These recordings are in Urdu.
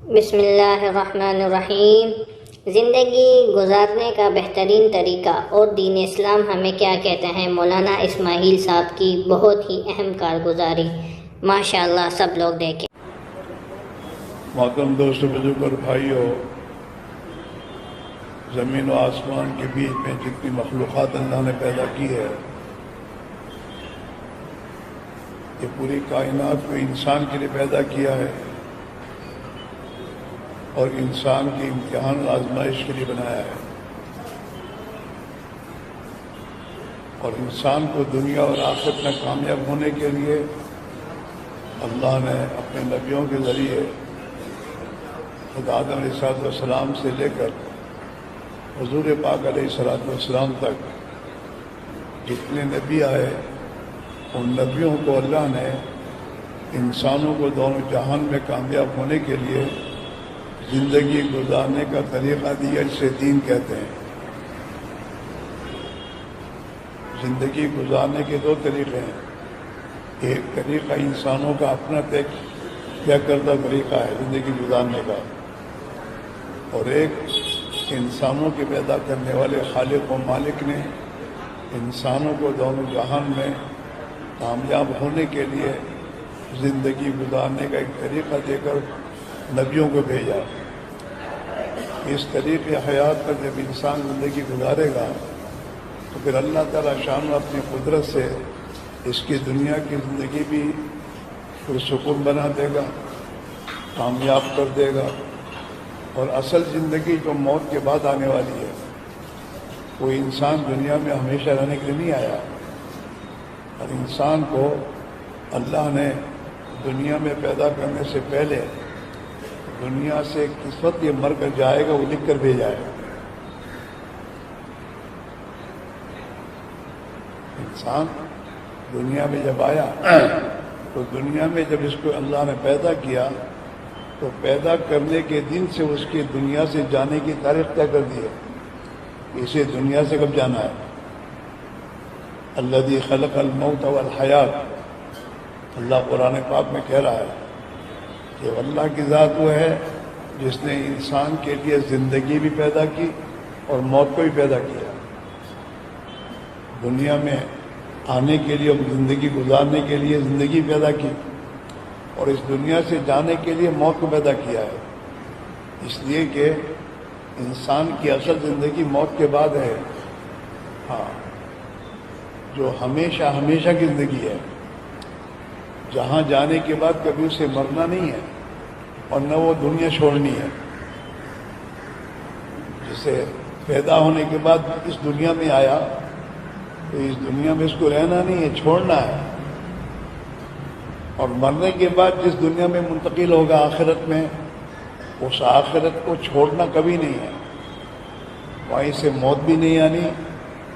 بسم اللہ الرحمن الرحیم۔ زندگی گزارنے کا بہترین طریقہ اور دین اسلام ہمیں کیا کہتے ہیں، مولانا اسماعیل صاحب کی بہت ہی اہم کارگزاری، ماشاءاللہ سب لوگ دیکھیں۔ محترم دوستو، بزرگ بھائیو، زمین و آسمان کے بیچ میں جتنی مخلوقات اللہ نے پیدا کی ہے، یہ پوری کائنات کو انسان کے لیے پیدا کیا ہے اور انسان کی امتحان و آزمائش کے لیے بنایا ہے، اور انسان کو دنیا اور آخرت میں کامیاب ہونے کے لیے اللہ نے اپنے نبیوں کے ذریعے خود آدم علیہ السلام سے لے کر حضور پاک علیہ السلام تک جتنے نبی آئے، ان نبیوں کو اللہ نے انسانوں کو دونوں جہان میں کامیاب ہونے کے لیے زندگی گزارنے کا طریقہ دیا، جسے دین کہتے ہیں۔ زندگی گزارنے کے دو طریقے ہیں، ایک طریقہ انسانوں کا اپنا طے کردہ طریقہ ہے زندگی گزارنے کا، اور ایک انسانوں کے پیدا کرنے والے خالق و مالک نے انسانوں کو دونوں جہان میں کامیاب ہونے کے لیے زندگی گزارنے کا ایک طریقہ دے کر نبیوں کو بھیجا۔ اس طریقے حیات پر جب انسان زندگی گزارے گا تو پھر اللہ تعالیٰ شان اپنی قدرت سے اس کی دنیا کی زندگی بھی پرسکون بنا دے گا، کامیاب کر دے گا، اور اصل زندگی جو موت کے بعد آنے والی ہے، وہ انسان دنیا میں ہمیشہ رہنے کے لیے نہیں آیا، اور انسان کو اللہ نے دنیا میں پیدا کرنے سے پہلے دنیا سے کس وقت یہ مر کر جائے گا وہ لکھ کر بھیجا ہے۔ انسان دنیا میں جب آیا تو دنیا میں جب اس کو اللہ نے پیدا کیا تو پیدا کرنے کے دن سے اس کی دنیا سے جانے کی تاریخ طے کر دی ہے، اسے دنیا سے کب جانا ہے۔ الذی خلق الموت والحیات، اللہ قرآن پاک میں کہہ رہا ہے کہ اللہ کی ذات وہ ہے جس نے انسان کے لیے زندگی بھی پیدا کی اور موت کو بھی پیدا کیا، دنیا میں آنے کے لیے اور زندگی گزارنے کے لیے زندگی پیدا کی، اور اس دنیا سے جانے کے لیے موت کو پیدا کیا ہے، اس لیے کہ انسان کی اصل زندگی موت کے بعد ہے، ہاں، جو ہمیشہ ہمیشہ کی زندگی ہے، جہاں جانے کے بعد کبھی اسے مرنا نہیں ہے اور نہ وہ دنیا چھوڑنی ہے۔ جسے پیدا ہونے کے بعد اس دنیا میں آیا تو اس دنیا میں اس کو رہنا نہیں ہے، چھوڑنا ہے، اور مرنے کے بعد جس دنیا میں منتقل ہوگا آخرت میں، اس آخرت کو چھوڑنا کبھی نہیں ہے، وہیں سے موت بھی نہیں آنی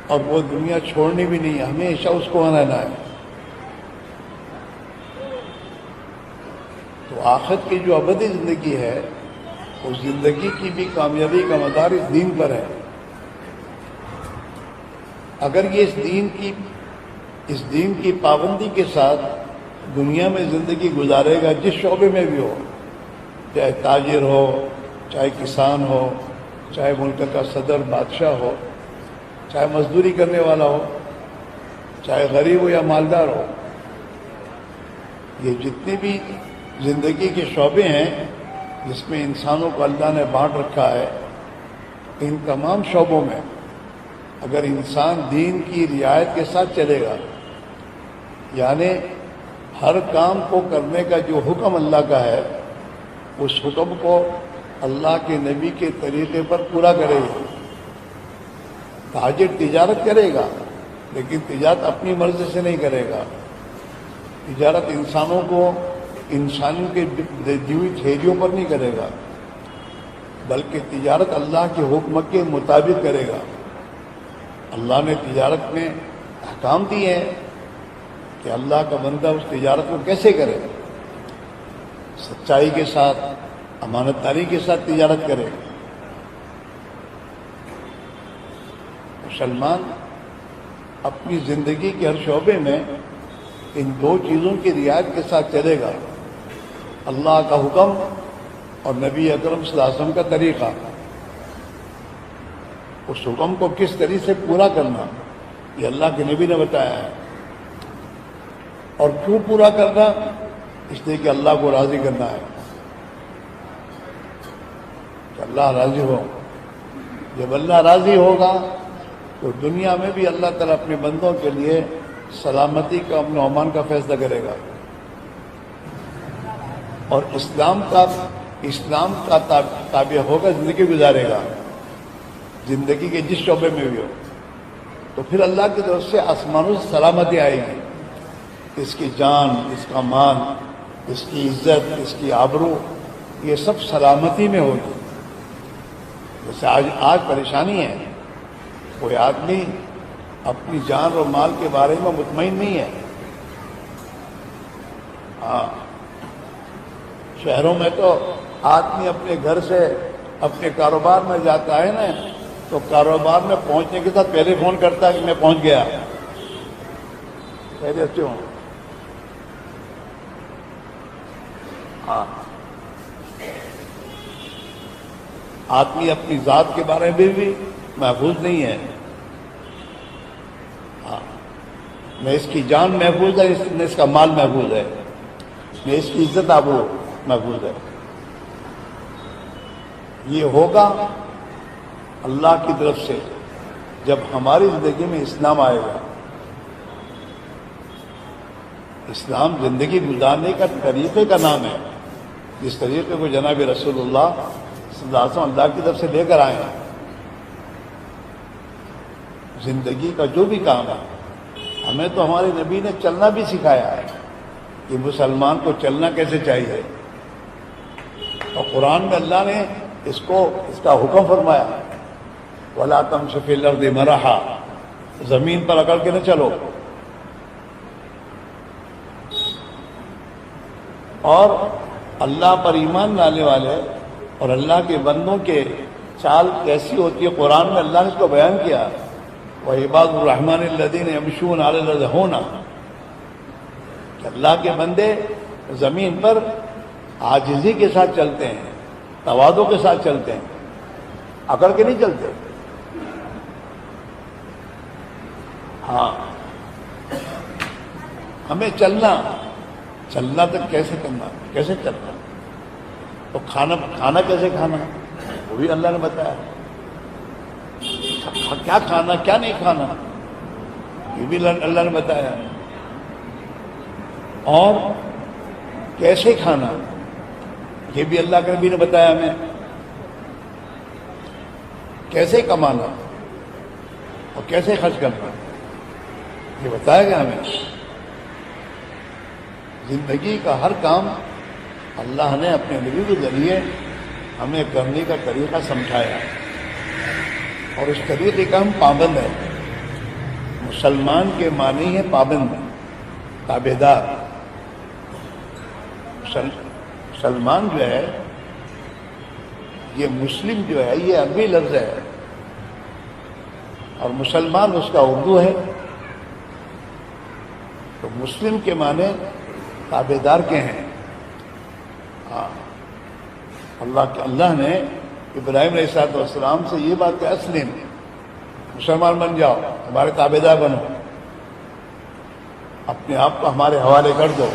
اور وہ دنیا چھوڑنی بھی نہیں ہے، ہمیشہ اس کو وہاں رہنا ہے۔ تو آخرت کی جو ابدی زندگی ہے، اس زندگی کی بھی کامیابی کا مدار اس دین پر ہے۔ اگر یہ اس دین کی پابندی کے ساتھ دنیا میں زندگی گزارے گا، جس شعبے میں بھی ہو، چاہے تاجر ہو، چاہے کسان ہو، چاہے ملک کا صدر بادشاہ ہو، چاہے مزدوری کرنے والا ہو، چاہے غریب ہو یا مالدار ہو، یہ جتنے بھی زندگی کے شعبے ہیں جس میں انسانوں کو اللہ نے بانٹ رکھا ہے، ان تمام شعبوں میں اگر انسان دین کی رعایت کے ساتھ چلے گا، یعنی ہر کام کو کرنے کا جو حکم اللہ کا ہے، اس حکم کو اللہ کے نبی کے طریقے پر پورا کرے گا۔ تاجر تجارت کرے گا، لیکن تجارت اپنی مرضی سے نہیں کرے گا، تجارت انسانوں کو انسانوں کے دی ہوئی تھیلیوں پر نہیں کرے گا، بلکہ تجارت اللہ کے حکم کے مطابق کرے گا۔ اللہ نے تجارت میں احکام دیے ہیں کہ اللہ کا بندہ اس تجارت کو کیسے کرے، سچائی کے ساتھ، امانت داری کے ساتھ تجارت کرے۔ مسلمان اپنی زندگی کے ہر شعبے میں ان دو چیزوں کی رعایت کے ساتھ چلے گا، اللہ کا حکم اور نبی اکرم صلی اللہ علیہ وسلم کا طریقہ، اس حکم کو کس طریقے سے پورا کرنا، یہ اللہ کے نبی نے بتایا ہے۔ اور کیوں پورا کرنا؟ اس لیے کہ اللہ کو راضی کرنا ہے، کہ اللہ راضی ہو۔ جب اللہ راضی ہوگا تو دنیا میں بھی اللہ تعالیٰ اپنے بندوں کے لیے سلامتی کا، امن و امان کا فیصلہ کرے گا، اور اسلام کا تابع ہوگا، زندگی گزارے گا، زندگی کے جس شعبے میں بھی ہو، تو پھر اللہ کی طرف سے آسمانوں سے سلامتی آئے گی، اس کی جان، اس کا مال، اس کی عزت، اس کی آبرو، یہ سب سلامتی میں ہوگی۔ جیسے آج پریشانی ہے، کوئی آدمی اپنی جان اور مال کے بارے میں مطمئن نہیں ہے۔ ہاں، شہروں میں تو آدمی اپنے گھر سے اپنے کاروبار میں جاتا ہے نا، تو کاروبار میں پہنچنے کے ساتھ پہلے فون کرتا ہے کہ میں پہنچ گیا، پہلے سے ہوں۔ ہاں، آدمی اپنی ذات کے بارے میں بھی محفوظ نہیں ہے۔ ہاں، نہ اس کی جان محفوظ ہے، نہ اس کا مال محفوظ ہے، نہ اس کی عزت آبرو محفوظ ہے۔ یہ ہوگا اللہ کی طرف سے جب ہماری زندگی میں اسلام آئے گا۔ اسلام زندگی گزارنے کا طریقے کا نام ہے، جس طریقے کو جناب رسول اللہ صلی اللہ علیہ وسلم اللہ کی طرف سے لے کر آئے ہیں۔ زندگی کا جو بھی کام ہے، ہمیں تو ہمارے نبی نے چلنا بھی سکھایا ہے کہ مسلمان کو چلنا کیسے چاہیے، اور قرآن میں اللہ نے اس کا حکم فرمایا، وَلَا تَمْشِ فِي الْأَرْضِ مَرَحًا، زمین پر اکڑ کے نہ چلو۔ اور اللہ پر ایمان لانے والے اور اللہ کے بندوں کے چال کیسی ہوتی ہے، قرآن میں اللہ نے اس کو بیان کیا، وَعِبَادُ الرَّحْمَنِ الَّذِينَ يَمْشُونَ عَلَى الْأَرْضِ هَوْنًا، کہ اللہ کے بندے زمین پر عاجزی کے ساتھ چلتے ہیں، تواضع کے ساتھ چلتے ہیں، اکڑ کے نہیں چلتے۔ ہاں، ہمیں چلنا تک کیسے کرنا، کیسے چلنا، تو کھانا کیسے کھانا، وہ بھی اللہ نے بتایا، کیا کھانا کیا نہیں کھانا، یہ بھی اللہ نے بتایا، اور کیسے کھانا یہ بھی اللہ کے نبی نے بتایا ہمیں، کیسے کمانا اور کیسے خرچ کرنا یہ بتایا گیا ہمیں۔ زندگی کا ہر کام اللہ نے اپنے نبی کے ذریعے ہمیں کرنے کا طریقہ سمجھایا، اور اس طریقے کا ہم پابند ہیں۔ مسلمان کے معنی ہے پابند، تابع دار۔ مسلمان جو ہے، یہ مسلم جو ہے یہ عربی لفظ ہے، اور مسلمان اس کا اردو ہے، تو مسلم کے معنی تابع دار کے ہیں۔ ہاں، اللہ نے ابراہیم علیہ السلام سے یہ بات کہ اسلم، مسلمان بن جاؤ، ہمارے تابع دار بنو، اپنے آپ کو ہمارے حوالے کر دو۔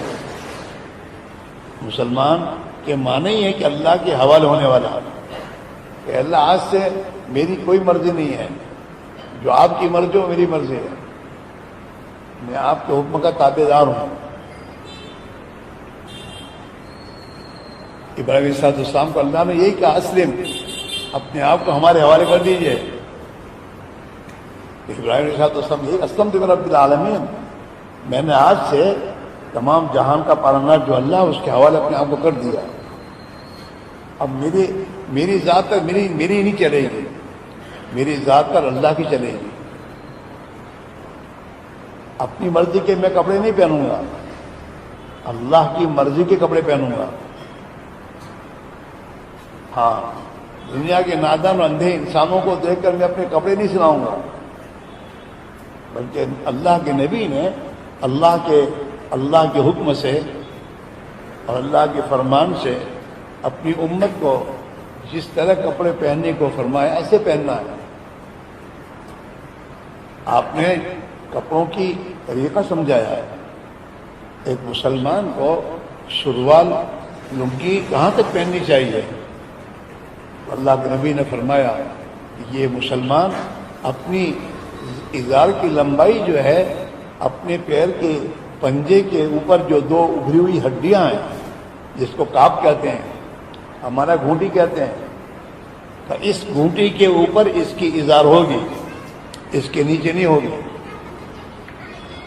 مسلمان کے معنی ہی ہے کہ اللہ کے حوالے ہونے والا، کہ اللہ آج سے میری کوئی مرضی نہیں ہے، جو آپ کی مرضی ہو میری مرضی ہے، میں آپ کے حکم کا تابع دار ہوں۔ ابراہیم علیہ السلام کو اللہ نے یہی کہا، اسلم، اپنے آپ کو ہمارے حوالے کر دیجئے۔ ابراہیم علیہ السلام یہی، اسلمت برب العالمین، میں نے آج سے تمام جہان کا پالنہار جو اللہ اس کے حوالے اپنے آپ کو کر دیا۔ اب میری ذات پر میری نہیں چلے گی، میری ذات پر اللہ کی چلے گی۔ اپنی مرضی کے میں کپڑے نہیں پہنوں گا، اللہ کی مرضی کے کپڑے پہنوں گا۔ ہاں، دنیا کے نادان اور اندھے انسانوں کو دیکھ کر میں اپنے کپڑے نہیں سلاؤں گا، بلکہ اللہ کے نبی نے اللہ کے حکم سے اور اللہ کے فرمان سے اپنی امت کو جس طرح کپڑے پہننے کو فرمایا ایسے پہننا ہے. آپ نے کپڑوں کی طریقہ سمجھایا ہے. ایک مسلمان کو شلوار لنگی کہاں تک پہننی چاہیے؟ اللہ کے نبی نے فرمایا کہ یہ مسلمان اپنی ازار کی لمبائی جو ہے اپنے پیر کے پنجے کے اوپر جو دو ابھری ہوئی ہڈیاں ہیں جس کو کاپ کہتے ہیں، ہمارا گھونٹی کہتے ہیں، تو اس گھونٹی کے اوپر اس کی ازار ہوگی، اس کے نیچے نہیں ہوگی.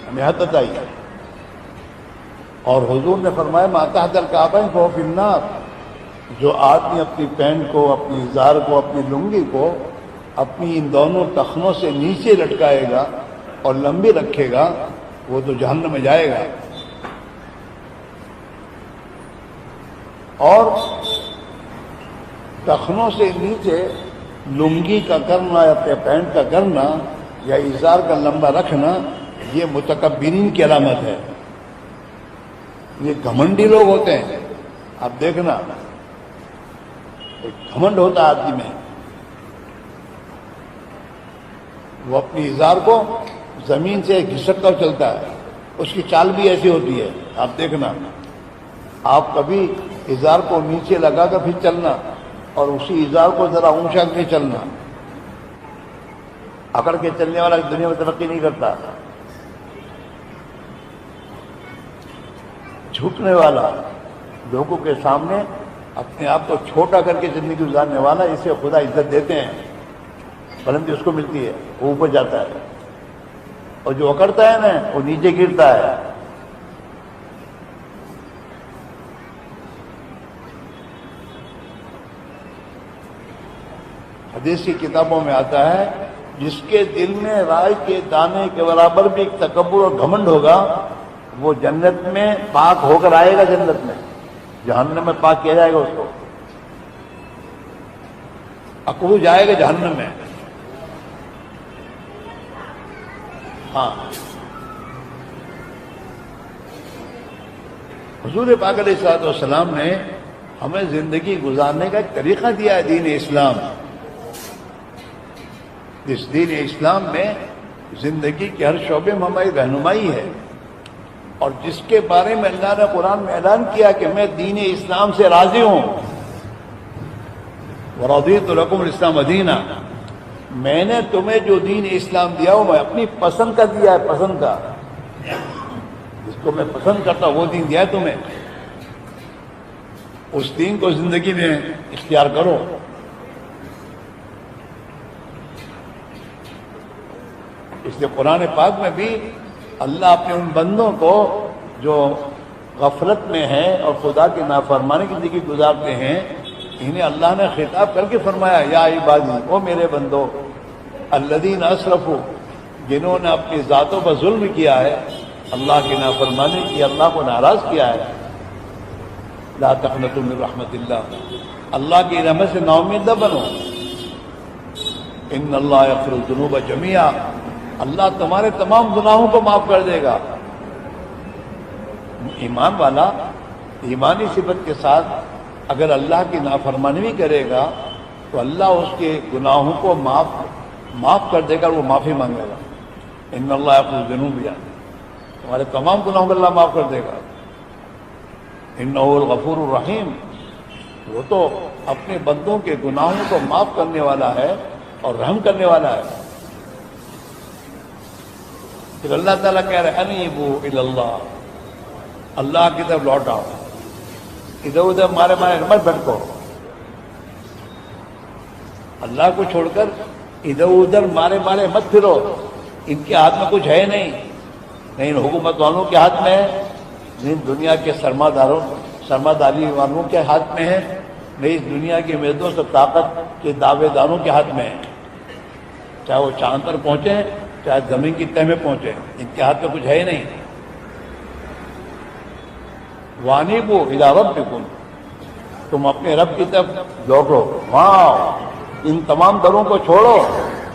ہمیں حد بتائیے. اور حضور نے فرمایا ما تحت الکعبین فہو فی النار. جو آدمی اپنی پینٹ کو، اپنی ازار کو، اپنی لنگی کو اپنی ان دونوں ٹخنوں سے نیچے لٹکائے گا اور لمبی رکھے گا وہ تو جہنم میں جائے گا. اور ٹخنوں سے نیچے لنگی کا کرنا یا پینٹ کا کرنا یا ازار کا لمبا رکھنا یہ متکبرین کی علامت ہے. یہ گھمنڈی لوگ ہوتے ہیں. آپ دیکھنا ایک گھمنڈ ہوتا ہے آدمی میں، وہ اپنی ازار کو زمین سے گھسٹ کر چلتا ہے. اس کی چال بھی ایسی ہوتی ہے. آپ دیکھنا، آپ کبھی ازار کو نیچے لگا کر پھر چلنا اور اسی ازار کو ذرا اونچا کے چلنا. اکڑ کے چلنے والا دنیا میں ترقی نہیں کرتا. جھکنے والا، لوگوں کے سامنے اپنے آپ کو چھوٹا کر کے زندگی گزارنے والا، اسے خدا عزت دیتے ہیں، بلندی اس کو ملتی ہے، وہ اوپر جاتا ہے. اور جو اکڑتا ہے نا وہ نیچے گرتا ہے. حدیث کی کتابوں میں آتا ہے جس کے دل میں رائے کے دانے کے برابر بھی ایک تکبر اور گھمنڈ ہوگا وہ جنت میں پاک ہو کر آئے گا. جنت میں، جہنم میں پاک کیا جائے گا. اس کو اکڑو جائے گا جہنم میں. ہاں، حضور پاک علیہ الصلوۃ والسلام نے ہمیں زندگی گزارنے کا ایک طریقہ دیا ہے. دین اسلام، اس دین اسلام میں زندگی کے ہر شعبے میں ہماری رہنمائی ہے. اور جس کے بارے میں اللہ نے قرآن میں اعلان کیا کہ میں دین اسلام سے راضی ہوں، وَرَضِيتُ لَكُمُ الْإِسْلَامَ دِينًا، میں نے تمہیں جو دین اسلام دیا ہوں میں اپنی پسند کا دیا ہے. پسند کا، جس کو میں پسند کرتا ہوں وہ دین دیا ہے تمہیں. اس دین کو زندگی میں اختیار کرو. اس لیے قرآن پاک میں بھی اللہ اپنے ان بندوں کو جو غفلت میں ہیں اور خدا کی نافرمانی کی زندگی گزارتے ہیں، انہیں اللہ نے خطاب کر کے فرمایا یا عبادی، او میرے بندو، الذین اسرفوا، جنہوں نے اپنی ذاتوں پر ظلم کیا ہے، اللہ کی نافرمانی کی، اللہ کو ناراض کیا ہے، لا تقنطوا من رحمت اللہ کی رحمت سے نا امید نہ بنو. ان اللہ یغفر الذنوب جميعا، اللہ تمہارے تمام گناہوں کو معاف کر دے گا. ایمان والا ایمانی صفت کے ساتھ اگر اللہ کی نافرمانی بھی کرے گا تو اللہ اس کے گناہوں کو معاف کر دے گا، وہ معافی مانگے گا. ان اللہ یغفر الذنوب جميعا، تمہارے تمام گناہوں کو اللہ معاف کر دے گا. انہ الغفور الرحیم، وہ تو اپنے بندوں کے گناہوں کو معاف کرنے والا ہے اور رحم کرنے والا ہے. پھر اللہ تعالیٰ کہہ رہے انیبوا الی اللہ، اللہ کی طرف لوٹ آؤ. ادھر ادھر مارے مت بھٹکو. اللہ کو چھوڑ کر ادھر ادھر مارے مت پھرو. ان کے ہاتھ میں کچھ ہے نہیں حکومت والوں کے ہاتھ میں ہے، نہیں دنیا کے سرمایہ داری والوں کے ہاتھ میں ہے، نہیں اس دنیا کی میدوں سے طاقت کے دعوے داروں کے ہاتھ میں ہے. چاہے وہ چاند پر پہنچے چاہے زمین کی تہ میں پہنچے، ان کے ہاتھ میں کچھ ہے ہی نہیں. وانیبوا الی ربکم، تم اپنے رب کی طرف لوٹو. وہاں ان تمام دروں کو چھوڑو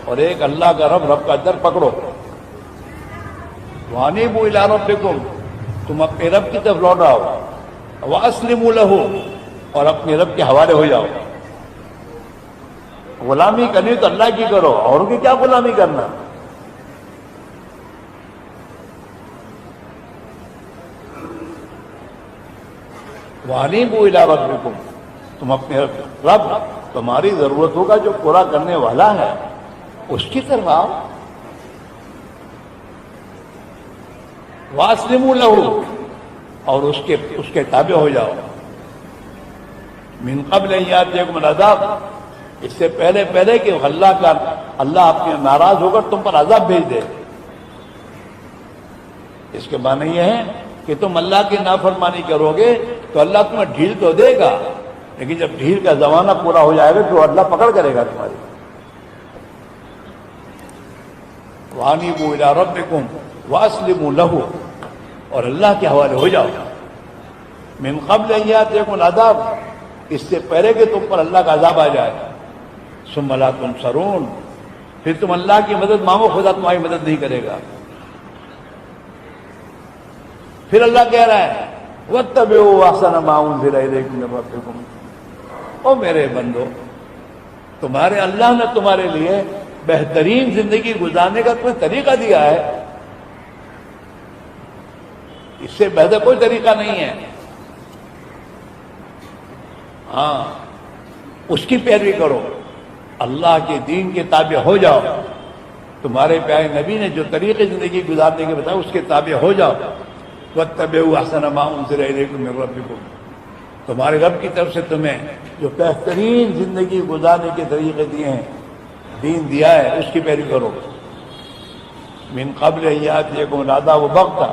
اور ایک اللہ کا رب کا در پکڑو. وانیبوا الی ربکم، تم اپنے رب کی طرف لوٹ آؤ. واسلموا لہ، اور اپنے رب کے حوالے ہو جاؤ. غلامی کرنی تو اللہ کی کرو، اوروں کی کیا غلامی کرنا. وَأَنِيبُوا إِلَىٰ رَبِّكُمْ، تم اپنے رب تمہاری ضرورتوں کا جو پورا کرنے والا ہے اس کی طرف آؤ. وَأَسْلِمُوا لَهُ، اور اس کے تابع ہو جاؤ. مِن قبل أن يأتيكم العذاب، اس سے پہلے کہ اللہ اپنے ناراض ہو کر تم پر عذاب بھیج دے. اس کے معنی یہ ہے کہ تم اللہ کی نافرمانی کرو گے تو اللہ تمہیں ڈھیل تو دے گا، لیکن جب ڈھیل کا زمانہ پورا ہو جائے گا تو اللہ پکڑ کرے گا تمہاری. وَأَنِيبُوا إِلَىٰ رَبِّكُمْ وَأَسْلِمُوا لَهُ، اور اللہ کے حوالے ہو جاؤ. مِن قبل أن يأتيكم العذاب، اس سے پہلے کہ تم پر اللہ کا عذاب آ جائے. ثم لا تنصرون، پھر تم اللہ کی مدد مانگو، خدا تمہاری مدد نہیں کرے گا. پھر اللہ کہہ رہا ہے وَاتَّبِعُوا أَحْسَنَ مَا أُنزِلَ إِلَيْكُم مِّن رَّبِّكُمْ، او میرے بندو، تمہارے اللہ نے تمہارے لیے بہترین زندگی گزارنے کا کوئی طریقہ دیا ہے، اس سے بہتر کوئی طریقہ نہیں ہے. ہاں، اس کی پیروی کرو، اللہ کے دین کے تابع ہو جاؤ. تمہارے پیارے نبی نے جو طریقے زندگی گزارنے کے بتایا اس کے تابع ہو جاؤ. وَاتَّبِعُوا أَحْسَنَ مَا أُنزِلَ إِلَيْكُم مِّن رَّبِّكُم، تمہارے رب کی طرف سے تمہیں جو بہترین زندگی گزارنے کے طریقے دیے ہیں، دین دیا ہے، اس کی پیروی کرو. مِن قبل أن يأتيكم العذاب بغتة،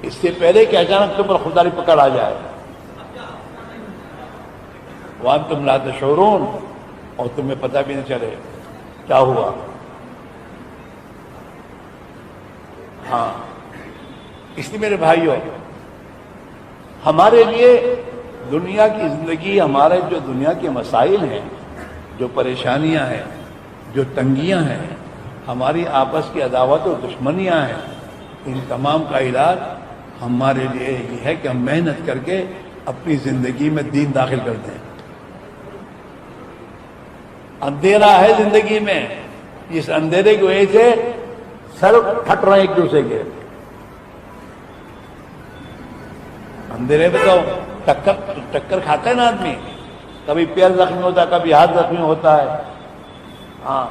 اس سے پہلے کہ اچانک تم پر خدا کی پکڑ آ جائے. وَأَنتُمْ لَا تَشْعُرُونَ، اور تمہیں پتہ بھی نہ چلے کیا ہوا. ہاں، اس لیے میرے بھائیوں، ہمارے لیے دنیا کی زندگی، ہمارے جو دنیا کے مسائل ہیں، جو پریشانیاں ہیں، جو تنگیاں ہیں، ہماری آپس کی عداوت و دشمنیاں ہیں، ان تمام کا علاج ہمارے لیے یہ ہے کہ ہم محنت کر کے اپنی زندگی میں دین داخل کر دیں. اندھیرا ہے زندگی میں، اس اندھیرے کی وجہ سے سر پھٹ رہے ہیں ایک دوسرے کے. اندھیرے میں تو ٹکر کھاتا ہے نا آدمی، کبھی پیر زخمی ہوتا ہے، کبھی ہاتھ زخمی ہوتا ہے. ہاں،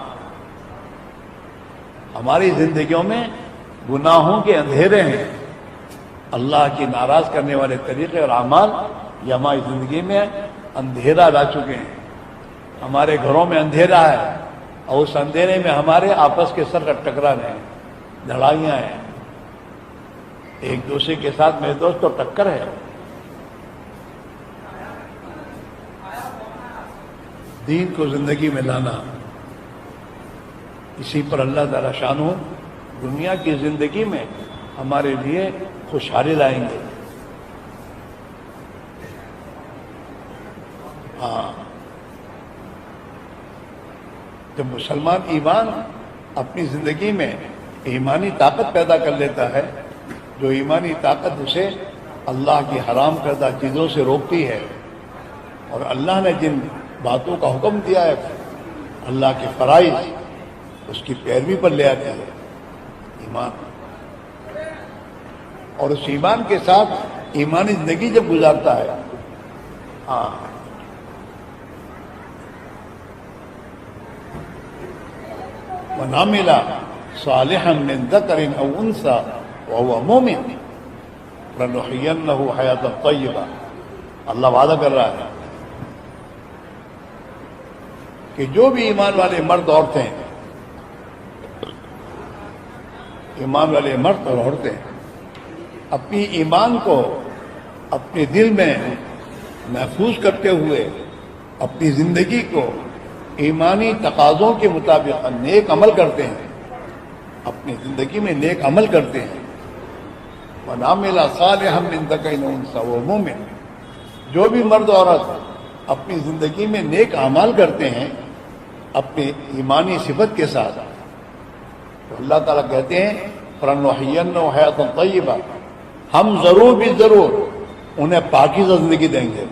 ہماری زندگیوں میں گناہوں کے اندھیرے ہیں، اللہ کی ناراض کرنے والے طریقے اور اعمال یہ ہماری زندگی میں اندھیرا لا چکے ہیں. ہمارے گھروں میں اندھیرا ہے، اور اس اندھیرے میں ہمارے آپس کے سر ٹکرانے ہیں، لڑائیاں ہیں، ایک دوسرے کے ساتھ میرے دوست تو ٹکر ہے. دین کو زندگی میں لانا، اسی پر اللہ تعالیٰ شانہ دنیا کی زندگی میں ہمارے لیے خوشحالی لائیں گے. ہاں، جب مسلمان ایمان اپنی زندگی میں ایمانی طاقت پیدا کر لیتا ہے، جو ایمانی طاقت اسے اللہ کی حرام کردہ چیزوں سے روکتی ہے، اور اللہ نے جن باتوں کا حکم دیا ہے، اللہ کے فرائض، اس کی پیروی پر لے آتے ہیں ایمان. اور اس ایمان کے ساتھ ایمانی زندگی جب گزارتا ہے، ہاں، وَمَنْ عَمِلَ صَالِحًا مِّن ذَكَرٍ أَوْ أُنثَىٰ وَهُوَ مُؤْمِنٌ فَلَنُحْيِيَنَّهُ حَيَاةً طَيِّبَةً. اللہ وعدہ کر رہا ہے کہ جو بھی ایمان والے مرد عورتیں، ایمان والے مرد اور عورتیں اپنی ایمان کو اپنے دل میں محفوظ کرتے ہوئے اپنی زندگی کو ایمانی تقاضوں کے مطابق نیک عمل کرتے ہیں، اپنی زندگی میں نیک عمل کرتے ہیں. وَمَنْ عَمِلَ صَالِحًا مِّن ذَكَرٍ أَوْ أُنثَىٰ وَهُوَ مُؤْمِنٌ، جو بھی مرد عورت اپنی زندگی میں نیک اعمال کرتے ہیں اپنی ایمانی صفت کے ساتھ، تو اللہ تعالیٰ کہتے ہیں فَلَنُحْيِيَنَّهُ حَيَاةً طَيِّبَةً، ہم ضرور بھی ضرور انہیں پاکیزہ زندگی دیں گے.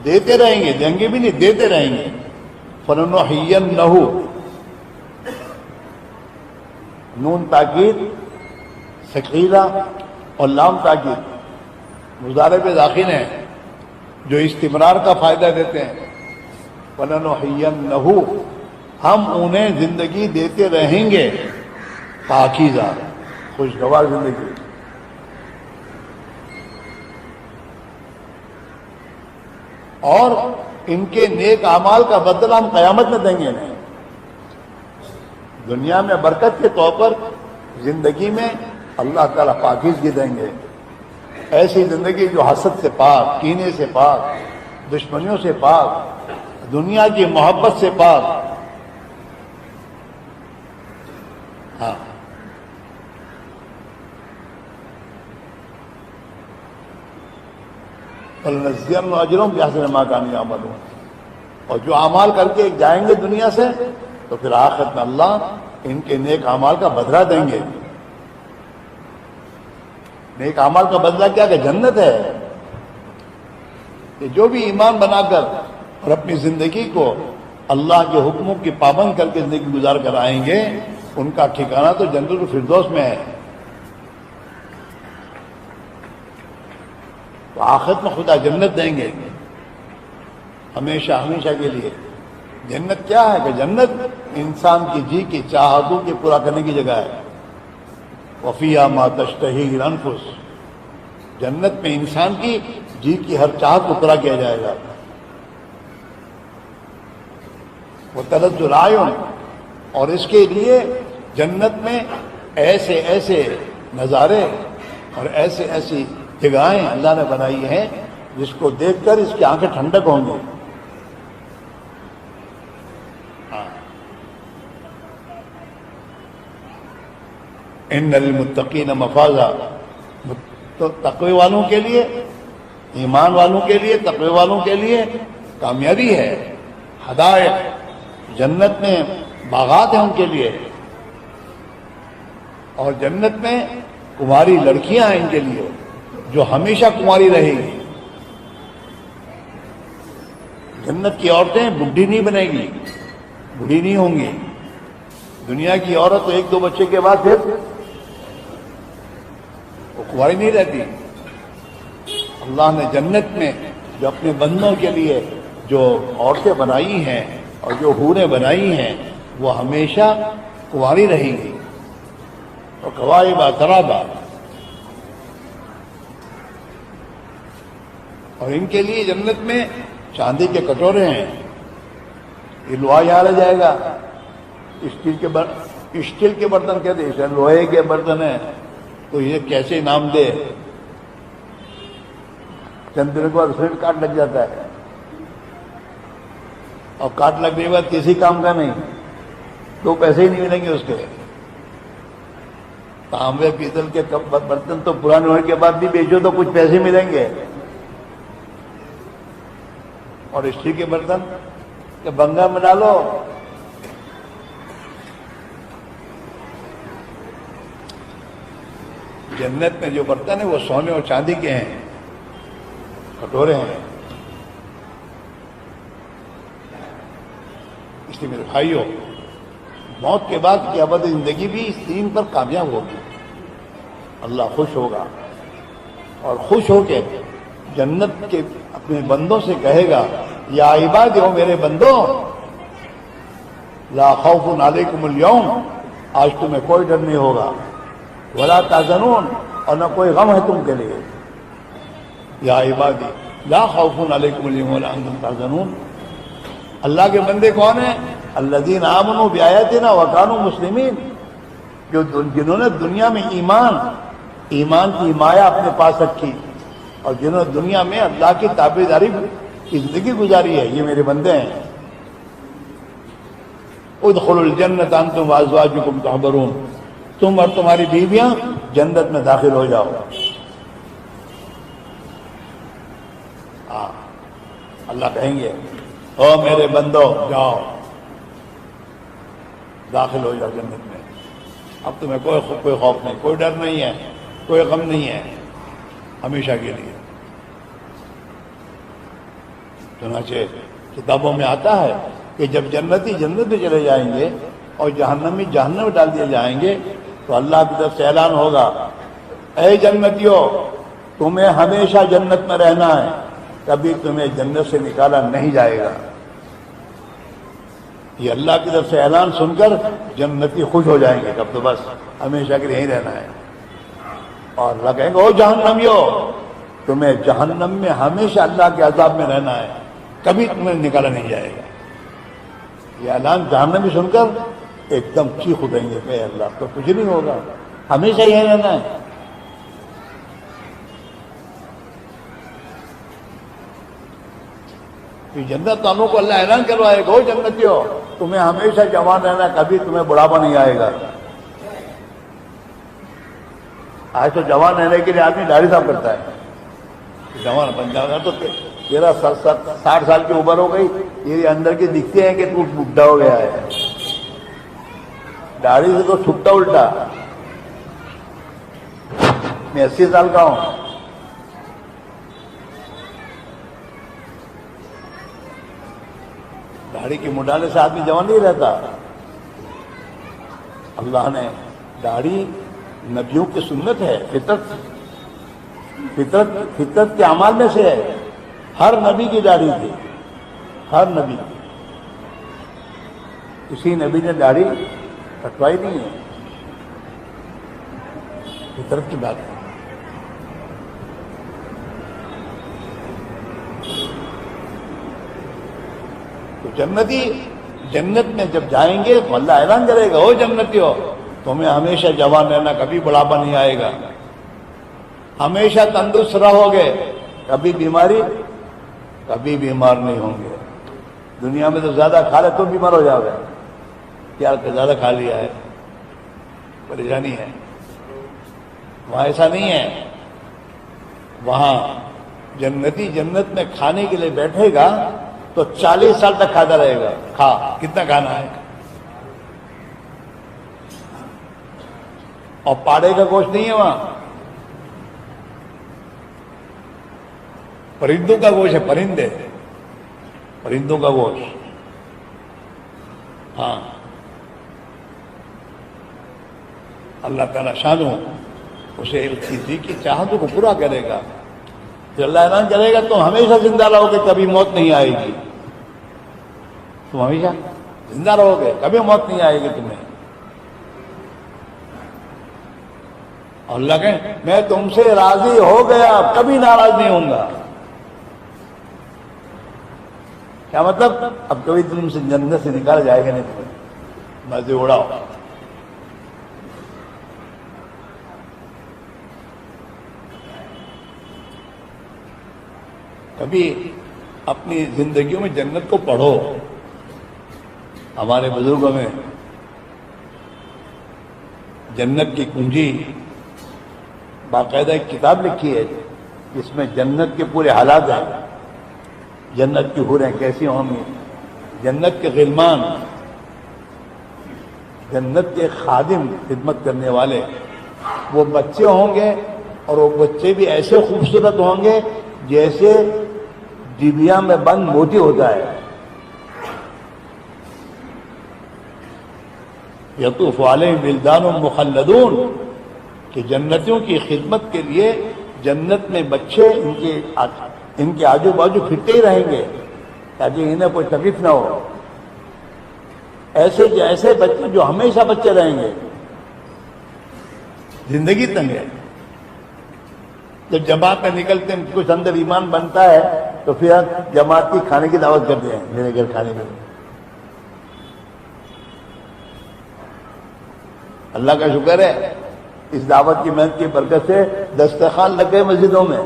دیتے رہیں گے، دیں گے بھی نہیں، دیتے رہیں گے. فَلَنُحْيِيَنَّهُ، نون تاکید ثقیلہ اور لام تاکید مضارع پہ داخل ہیں جو استمرار کا فائدہ دیتے ہیں. فَلَنُحْيِيَنَّهُ، ہم انہیں زندگی دیتے رہیں گے، پاکیزہ خوشگوار زندگی. اور ان کے نیک اعمال کا بدلہ ہم قیامت میں دیں گے انہیں. دنیا میں برکت کے طور پر زندگی میں اللہ تعالیٰ پاکیزگی دیں گے، ایسی زندگی جو حسد سے پاک، کینے سے پاک، دشمنیوں سے پاک، دنیا کی محبت سے پاک. ہاں، فَلَنَجْزِيَنَّهُمْ أَجْرَهُمْ بِأَحْسَنِ مَا كَانُوا يَعْمَلُونَ. اور جو اعمال کر کے جائیں گے دنیا سے تو پھر آخرت میں اللہ ان کے نیک اعمال کا بدلہ دیں گے. نیک اعمال کا بدلہ کیا کہ جنت ہے. کہ جو بھی ایمان بنا کر اور اپنی زندگی کو اللہ کے حکموں کی پابند کر کے زندگی گزار کر آئیں گے، ان کا ٹھکانہ تو جنت الفردوس میں ہے. تو آخرت میں خدا جنت دیں گے ہمیشہ ہمیشہ کے لیے. جنت کیا ہے کہ جنت انسان کی جی کی چاہتوں کے پورا کرنے کی جگہ ہے. وَفِيهَا مَا تَشْتَهِيهِ الْأَنفُسُ، جنت میں انسان کی جی کی ہر چاہت کو پورا کیا جائے گا. وَتَلَذُّ الْأَعْيُنُ، اور اس کے لیے جنت میں ایسے ایسے نظارے اور ایسے ایسی جگہیں اللہ نے بنائی ہیں جس کو دیکھ کر اس کی آنکھیں ٹھنڈک ہوں گی. ان للمتقین مفازا، تو تقوی والوں کے لیے، ایمان والوں کے لیے، تقوی والوں کے لیے کامیابی ہے. ہدایت، جنت میں باغات ہیں ان کے لیے، اور جنت میں کماری لڑکیاں ہیں ان کے لیے جو ہمیشہ کماری رہے گی. جنت کی عورتیں بڈھی نہیں بنے گی، بوڑھی نہیں ہوں گی. دنیا کی عورت تو ایک دو بچے کے بعد پھر وہ کنواری نہیں رہتی. اللہ نے جنت میں جو اپنے بندوں کے لیے جو عورتیں بنائی ہیں اور جو حوریں بنائی ہیں وہ ہمیشہ کنواری رہیں گی. اور قوائب ترابا، اور ان کے لیے جنت میں چاندی کے کٹورے ہیں. یہ لوہا یہاں رہ جائے گا. اسٹیل کے برتن کہتے ہیں، لوہے کے برتن ہیں تو یہ کیسے نام دے. چند دنوں کے بعد اس میں بھی کاٹ لگ جاتا ہے، اور کاٹ لگنے کے بعد کسی کام کا نہیں، تو پیسے ہی نہیں ملیں گے اس کے. تانبے پیتل کے برتن تو پرانے ہونے کے بعد بھی بیچو تو کچھ پیسے ملیں گے، اور اسٹیل کے برتن کہ بنگا میں ڈالو. جنت میں جو برتن ہیں وہ سونے اور چاندی کے ہیں، کٹورے ہیں. اس لیے میرے بھائیوں، موت کے بعد کی ابدی زندگی بھی اس دین پر کامیاب ہوگی. اللہ خوش ہوگا اور خوش ہو کے جنت کے اپنے بندوں سے کہے گا، یا عبادی، ہو میرے بندوں، لا خوف علیکم اليوم، آج تمہیں کوئی ڈر نہیں ہوگا، ولا تحزنون، اور نہ کوئی غم ہے تم کے لیے. یا عبادی لا خوف علیکم اليوم ولا انتم تحزنون. اللہ کے بندے کون ہیں؟ الذین آمنوا بآیاتنا وکانوا مسلمین، جنہوں نے دنیا میں ایمان کی مایہ اپنے پاس رکھی اور جنہوں نے دنیا میں اللہ کی تابعداری کی زندگی گزاری ہے، یہ میرے بندے ہیں. ادخلوا الجنت انتم وازواجکم تحبرون، تم اور تمہاری بیویاں جنت میں داخل ہو جاؤ. اللہ کہیں گے، او میرے بندو جاؤ، داخل ہو جاؤ جنت میں. اب تمہیں کوئی خوف نہیں، کوئی ڈر نہیں ہے، کوئی غم نہیں ہے، ہمیشہ کے لیے. چنانچہ کتابوں میں آتا ہے کہ جب جنتی جنت میں چلے جائیں گے اور جہنمی جہنم میں ڈال دیے جائیں گے تو اللہ کی طرف سے اعلان ہوگا، اے جنتیوں، تمہیں ہمیشہ جنت میں رہنا ہے، کبھی تمہیں جنت سے نکالا نہیں جائے گا۔ یہ اللہ کی طرف سے اعلان سن کر جنتی خوش ہو جائیں گے، کب تو بس ہمیشہ کے لیے یہیں رہنا ہے۔ اور اللہ کہیں گے، او جہنمیوں، تمہیں جہنم میں ہمیشہ اللہ کے عذاب میں رہنا ہے، کبھی تمہیں نکالا نہیں جائے گا۔ یہ اعلان جہنمی سن کر ایک دم چیخ اٹھیں گے کہ اے اللہ، تو کچھ نہیں ہوگا، ہمیشہ یہیں رہنا ہے۔ جنت والوں کو اللہ اعلان کروائے گا، جنتیوں، تمہیں ہمیشہ جوان رہنا، کبھی تمہیں بڑھاپا نہیں آئے گا۔ آج تو جوان رہنے کے لیے آدمی داڑھی صاف کرتا ہے، جوان بن جائے گا تو تیرا 60 سال کی عمر ہو گئی، یہ اندر کے دکھتے ہیں کہ تو بڈھا ہو گیا ہے، داڑھی سے تو چھپتا الٹا۔ میں 80 سال کا ہوں، داڑھی کی مڈانے سے آدمی جوان نہیں رہتا۔ اللہ نے داڑھی نبیوں کی سنت ہے، فطرت کے اعمال میں سے ہے۔ ہر نبی کی داڑھی تھی، ہر نبی کی، کسی نبی نے داڑھی کٹوائی نہیں ہے، فطرت کی بات ہے۔ تو جنتی جنت میں جب جائیں گے تو اللہ اعلان کرے گا، او جنتیوں، تمہیں ہمیشہ جوان رہنا، کبھی بڑھاپا نہیں آئے گا، ہمیشہ تندرست رہو گے، کبھی کبھی بیمار نہیں ہوں گے۔ دنیا میں تو زیادہ کھا لے تو بیمار ہو جاؤ گے، کیا زیادہ کھا لیا ہے، پریشانی ہے۔ وہاں ایسا نہیں ہے، وہاں جنتی جنت میں کھانے کے لیے بیٹھے گا تو 40 سال تک کھاتا رہے گا۔ کتنا کھانا ہے؟ اور پاڑے کا گوشت نہیں ہے وہاں، پرندوں کا گوشت ہے، پرندوں کا گوشت۔ ہاں، اللہ تعالیٰ شانو اسے کسی کی چاہتوں کو پورا کرے گا۔ جو اللہ اعلان کرے گا تم ہمیشہ زندہ رہو گے، کبھی موت نہیں آئے گی، تم ہمیشہ زندہ رہو گے، کبھی موت نہیں آئے گی تمہیں۔ اور اللہ کہے میں تم سے راضی ہو گیا، کبھی ناراض نہیں ہوں گا۔ کیا مطلب؟ اب کبھی تم سے جنت سے نکال جائے گا نہیں، تمہیں مزے اڑاؤ۔ کبھی اپنی زندگیوں میں جنت کو پڑھو۔ ہمارے بزرگوں میں جنت کی کنجی باقاعدہ ایک کتاب لکھی ہے جس میں جنت کے پورے حالات ہیں، جنت کی حوریں کیسی ہوں گی، جنت کے غلمان، جنت کے خادم، خدمت کرنے والے، وہ بچے ہوں گے، اور وہ بچے بھی ایسے خوبصورت ہوں گے جیسے ڈبیا میں بند موتی ہوتا ہے۔ یطوف علیہم ولدان مخلدون، کہ جنتیوں کی خدمت کے لیے جنت میں بچے ان کے آجو باجو پھرتے ہی رہیں گے تاکہ انہیں کوئی تکلیف نہ ہو۔ ایسے بچے جو ہمیشہ بچے رہیں گے، زندگی تنگ ہے۔ جب جماعت میں نکلتے ہیں کچھ اندر ایمان بنتا ہے تو پھر جماعت کی کھانے کی دعوت کرتے ہیں، میرے گھر کھانے میں۔ اللہ کا شکر ہے اس دعوت کی محنت کی برکت سے دسترخوان لگ گئے مسجدوں میں۔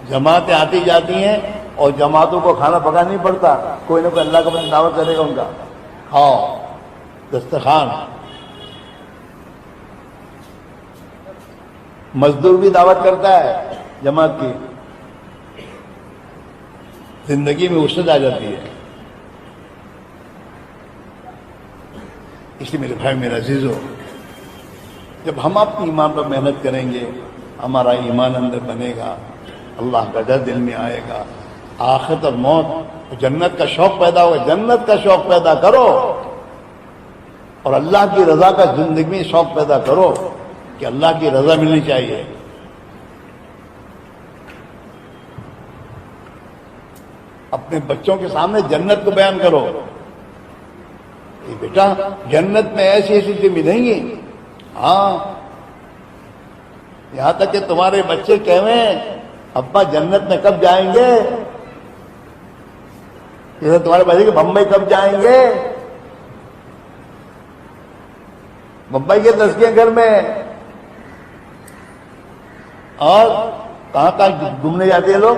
جماعتیں آتی جاتی ہیں اور جماعتوں کو کھانا پکانا نہیں پڑتا، کوئی نہ کوئی اللہ کا بندہ دعوت کرے گا ان کا، کھاؤ دسترخوان۔ مزدور بھی دعوت کرتا ہے جماعت کی، زندگی میں وسعت آ جاتی ہے۔ اس لیے میرے بھائی، میرے عزیزو، جب ہم اپنی ایمان پر محنت کریں گے ہمارا ایمان اندر بنے گا، اللہ کا ڈر دل میں آئے گا، آخرت اور موت جنت کا شوق پیدا ہوگا۔ جنت کا شوق پیدا کرو اور اللہ کی رضا کا زندگی میں شوق پیدا کرو کہ اللہ کی رضا ملنی چاہیے۔ اپنے بچوں کے سامنے جنت کو بیان کرو کہ بیٹا جنت میں ایسی ایسی چیزیں ملیں گی، ہاں، یہاں تک کہ تمہارے بچے کہیں ابا جنت میں کب جائیں گے، جیسے تمہارے بچے کہ بمبئی کب جائیں گے، بمبئی کے تذکیے گھر میں، اور کہاں کہاں گھومنے جاتے ہیں لوگ،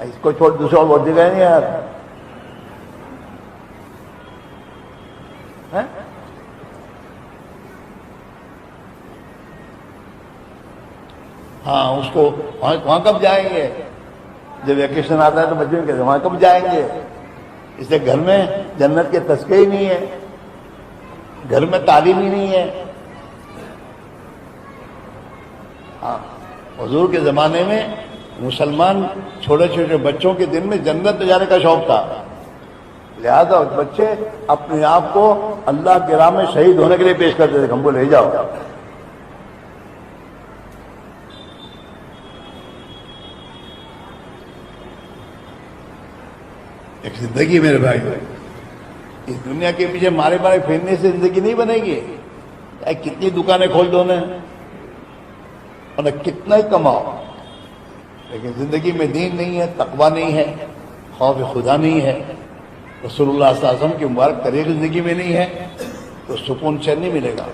اس کو چھوڑ دوسرے اور بہت جگہ نہیں یار، ہاں اس کو وہاں کب جائیں گے، جب ویکیشن آتا ہے تو بچے کہتے ہیں وہاں کب جائیں گے، اس لیے گھر میں جنت کے تذکرے ہی نہیں ہے، گھر میں تعلیم ہی نہیں ہے۔ ہاں حضور کے زمانے میں مسلمان چھوٹے چھوٹے بچوں کے دل میں جنت میں جانے کا شوق تھا، لہذا بچے اپنے آپ کو اللہ کی راہ میں شہید ہونے کے لیے پیش کرتے تھے، ہم کو لے جاؤ۔ ایک زندگی میرے بھائی، اس دنیا کے پیچھے مارے مارے پھرنے سے زندگی نہیں بنے گی، چاہے کتنی دکانیں کھول دو نے اور کتنا ہی کماؤ، لیکن زندگی میں دین نہیں ہے، تقویٰ نہیں ہے، خوف خدا نہیں ہے، رسول اللہ صلی اللہ علیہ وسلم کی مبارک طریقے زندگی میں نہیں ہے، تو سکون چین نہیں ملے گا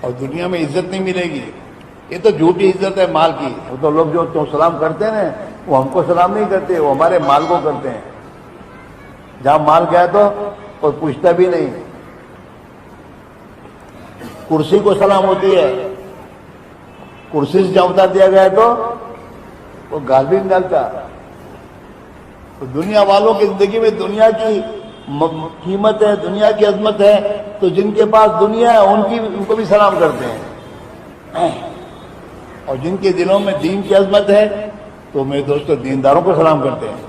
اور دنیا میں عزت نہیں ملے گی۔ یہ تو جھوٹی عزت ہے مال کی، وہ تو لوگ جو سلام کرتے ہیں نا، وہ ہم کو سلام نہیں کرتے، وہ ہمارے مال کو کرتے ہیں۔ جہاں مال گیا تو کوئی پوچھتا بھی نہیں، کرسی کو سلام ہوتی ہے، کرسی سے جہاں اتار دیا گیا تو وہ گال بھی نہیں ڈالتا۔ تو دنیا والوں کی زندگی میں دنیا کی قیمت ہے، دنیا کی عظمت ہے، تو جن کے پاس دنیا ہے ان کو بھی سلام کرتے ہیں، اور جن کے دلوں میں دین کی عظمت ہے تو میرے دوستو دینداروں کو سلام کرتے ہیں،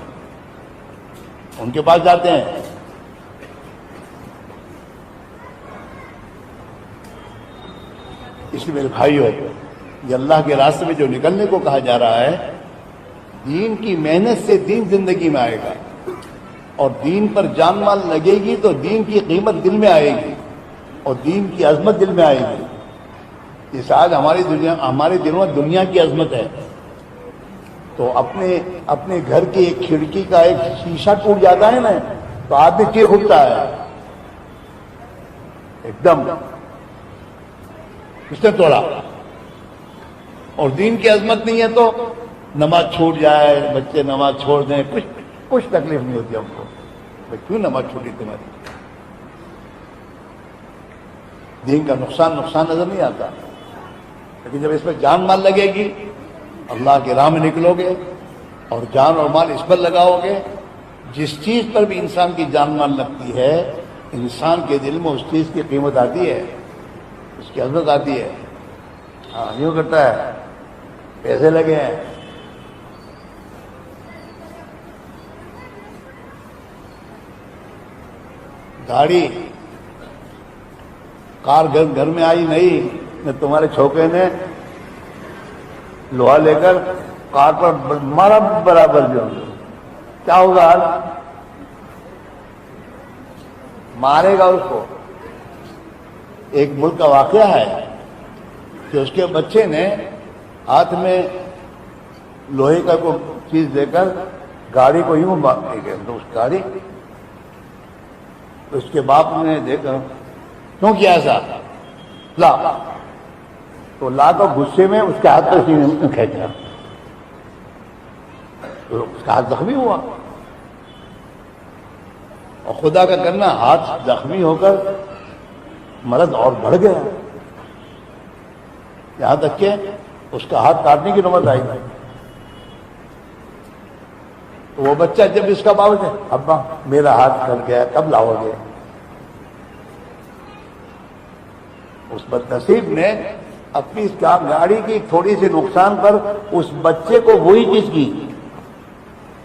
ان کے پاس جاتے ہیں۔ اس لیے میرے بھائیو، یہ اللہ کے راستے میں جو نکلنے کو کہا جا رہا ہے، دین کی محنت سے دین زندگی میں آئے گا، اور دین پر جان مال لگے گی تو دین کی قیمت دل میں آئے گی اور دین کی عظمت دل میں آئے گی۔ اس آج ہمارے دلوں میں دنیا کی عظمت ہے، تو اپنے گھر کی ایک کھڑکی کا ایک شیشہ ٹوٹ جاتا ہے نا تو آدمی چیخ اٹھتا ہے، ایک دم کس نے توڑا، اور دین کی عظمت نہیں ہے تو نماز چھوٹ جائے، بچے نماز چھوڑ دیں، کچھ تکلیف نہیں ہوتی ہم کو، بھائی کیوں نماز چھوٹی تمہاری، دین کا نقصان نظر نہیں آتا، لیکن جب اس پہ جان مال لگے گی، اللہ کی راہ میں نکلو گے اور جان اور مال اس پر لگاؤ گے، جس چیز پر بھی انسان کی جان مال لگتی ہے، انسان کے دل میں اس چیز کی قیمت آتی ہے، اس کی عزت آتی ہے۔ ہاں یوں کرتا ہے، پیسے لگے ہیں، گاڑی کار گھر میں آئی نہیں، نہ تمہارے چھوکے نے لوہا لے کر کار پر مارا برابر، جو کیا ہوگا حال، مارے گا اس کو۔ ایک ملک کا واقعہ ہے کہ اس کے بچے نے ہاتھ میں لوہے کا کوئی چیز دے کر گاڑی کو یوں مارنے گئے، تو اس گاڑی اس کے باپ نے دیکھا، کیوں کیا ایسا، لا تو لا تو غصے میں اس کے ہاتھ پر سینے کھینچا، تو اس کا ہاتھ زخمی ہوا، اور خدا کا کرنا ہاتھ زخمی ہو کر مرض اور بڑھ گیا، یہاں تک کہ اس کا ہاتھ کاٹنے کی نوبت آئی۔ تو وہ بچہ جب اس کا باپ ہے، ابا میرا ہاتھ کٹ گیا، کب لاؤ گے؟ اس بد نصیب نے اپنی گاڑی کی تھوڑی سی نقصان پر اس بچے کو وہی چیز کی،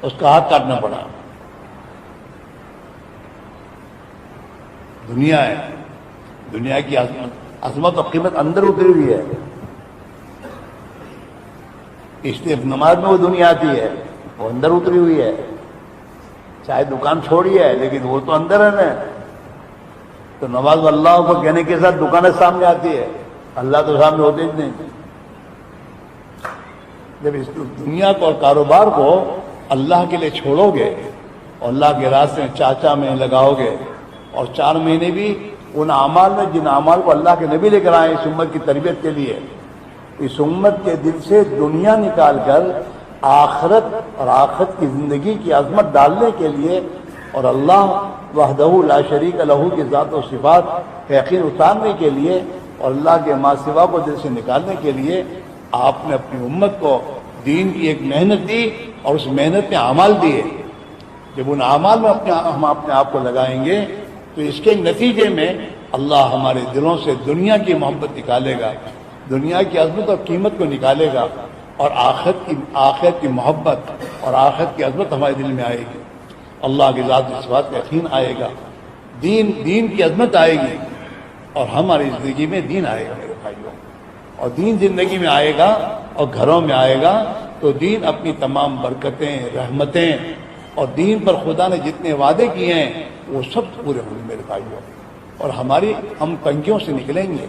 اس کا ہاتھ کاٹنا پڑا۔ دنیا ہے، دنیا کی عظمت اور قیمت اندر اتری ہوئی ہے، اس لیے نماز میں وہ دنیا آتی ہے، وہ اندر اتری ہوئی ہے۔ چاہے دکان چھوڑی ہے لیکن وہ تو اندر ہے نا۔ تو نماز اللہ کو کہنے کے ساتھ دکانیں سامنے آتی ہے، اللہ تو سامنے ہوتے ہی نہیں۔ جب اس دنیا کو اور کاروبار کو اللہ کے لیے چھوڑو گے اور اللہ کے راستے میں چاچا میں لگاؤ گے، اور 4 مہینے بھی ان اعمال میں جن اعمال کو اللہ کے نبی لے کر آئے اس امت کی تربیت کے لیے، اس امت کے دل سے دنیا نکال کر آخرت اور آخرت کی زندگی کی عظمت ڈالنے کے لیے اور اللہ وحدہ لا شریک لہ کی ذات و صفات کا یقین اتارنے کے لیے اور اللہ کے ما سوا کو دل سے نکالنے کے لیے آپ نے اپنی امت کو دین کی ایک محنت دی اور اس محنت میں اعمال دیے۔ جب ان اعمال میں ہم اپنے آپ کو لگائیں گے تو اس کے نتیجے میں اللہ ہمارے دلوں سے دنیا کی محبت نکالے گا، دنیا کی عظمت اور قیمت کو نکالے گا، اور آخرت کی محبت اور آخرت کی عظمت ہمارے دل میں آئے گی، اللہ کی ذات و صفات کا یقین آئے گا، دین کی عظمت آئے گی، اور ہماری زندگی میں دین آئے گا میرے بھائیوں۔ اور دین زندگی میں آئے گا اور گھروں میں آئے گا تو دین اپنی تمام برکتیں، رحمتیں اور دین پر خدا نے جتنے وعدے کیے ہیں وہ سب پورے ہوں گے میرے بھائیوں، اور ہم تنگیوں سے نکلیں گے۔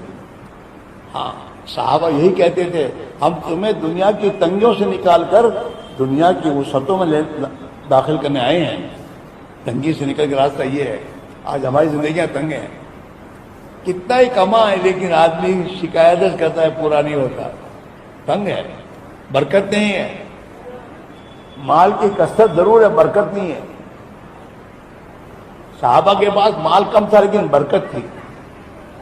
ہاں، صحابہ یہی کہتے تھے، ہم تمہیں دنیا کی تنگیوں سے نکال کر دنیا کی وسعتوں میں داخل کرنے آئے ہیں۔ تنگی سے نکل کے راستہ یہ ہے۔ آج ہماری زندگیاں تنگ ہیں، کتنا ہی کمائے لیکن آدمی شکایت کرتا ہے پورا نہیں ہوتا، تنگ ہے، برکت نہیں ہے۔ مال کی کثرت ضرور ہے، برکت نہیں ہے۔ صحابہ کے پاس مال کم تھا لیکن برکت تھی،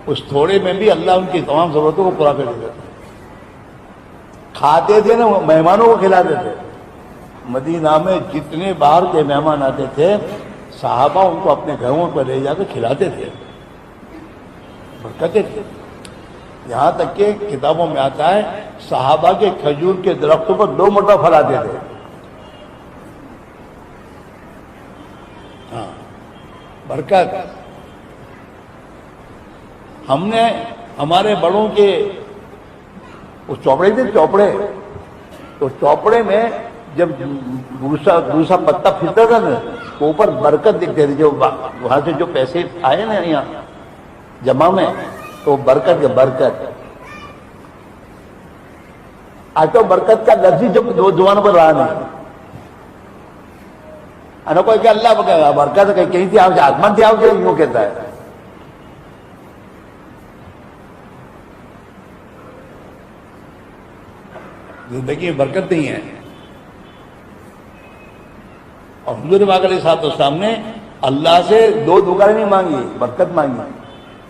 اس تھوڑے میں بھی اللہ ان کی تمام ضرورتوں کو پورا کر دیتا تھا۔ کھاتے تھے نا، مہمانوں کو کھلاتے تھے۔ مدینہ میں جتنے باہر کے مہمان آتے تھے صحابہ ان کو اپنے گھروں پر لے جا کے کھلاتے تھے، برکتیں تھے۔ یہاں تک کہ کتابوں میں آتا ہے صحابہ کے کھجور کے درختوں پر 2 مرتبہ پھل آتے تھے۔ ہاں، برکت۔ ہم نے ہمارے بڑوں کے وہ چوپڑے تھے، چوپڑے، تو چوپڑے میں جب دوسرا پتا پھرتا تھا نا تو اوپر برکت دکھتے تھی، جو وہاں سے جو پیسے آئے نا یہاں جمع میں تو برکت کے برکت۔ آج تو برکت کا لفظ جو دو زبانوں پر رہا نہیں، کوئی کہ اللہ برکت کہیں تھی آپ سے آسمان تھی آپ سے یوں کہتا ہے۔ زندگی میں برکت نہیں ہے۔ اور حضور پاک علیہ السلام نے اللہ سے 2 دعائیں نہیں مانگی، برکت مانگی۔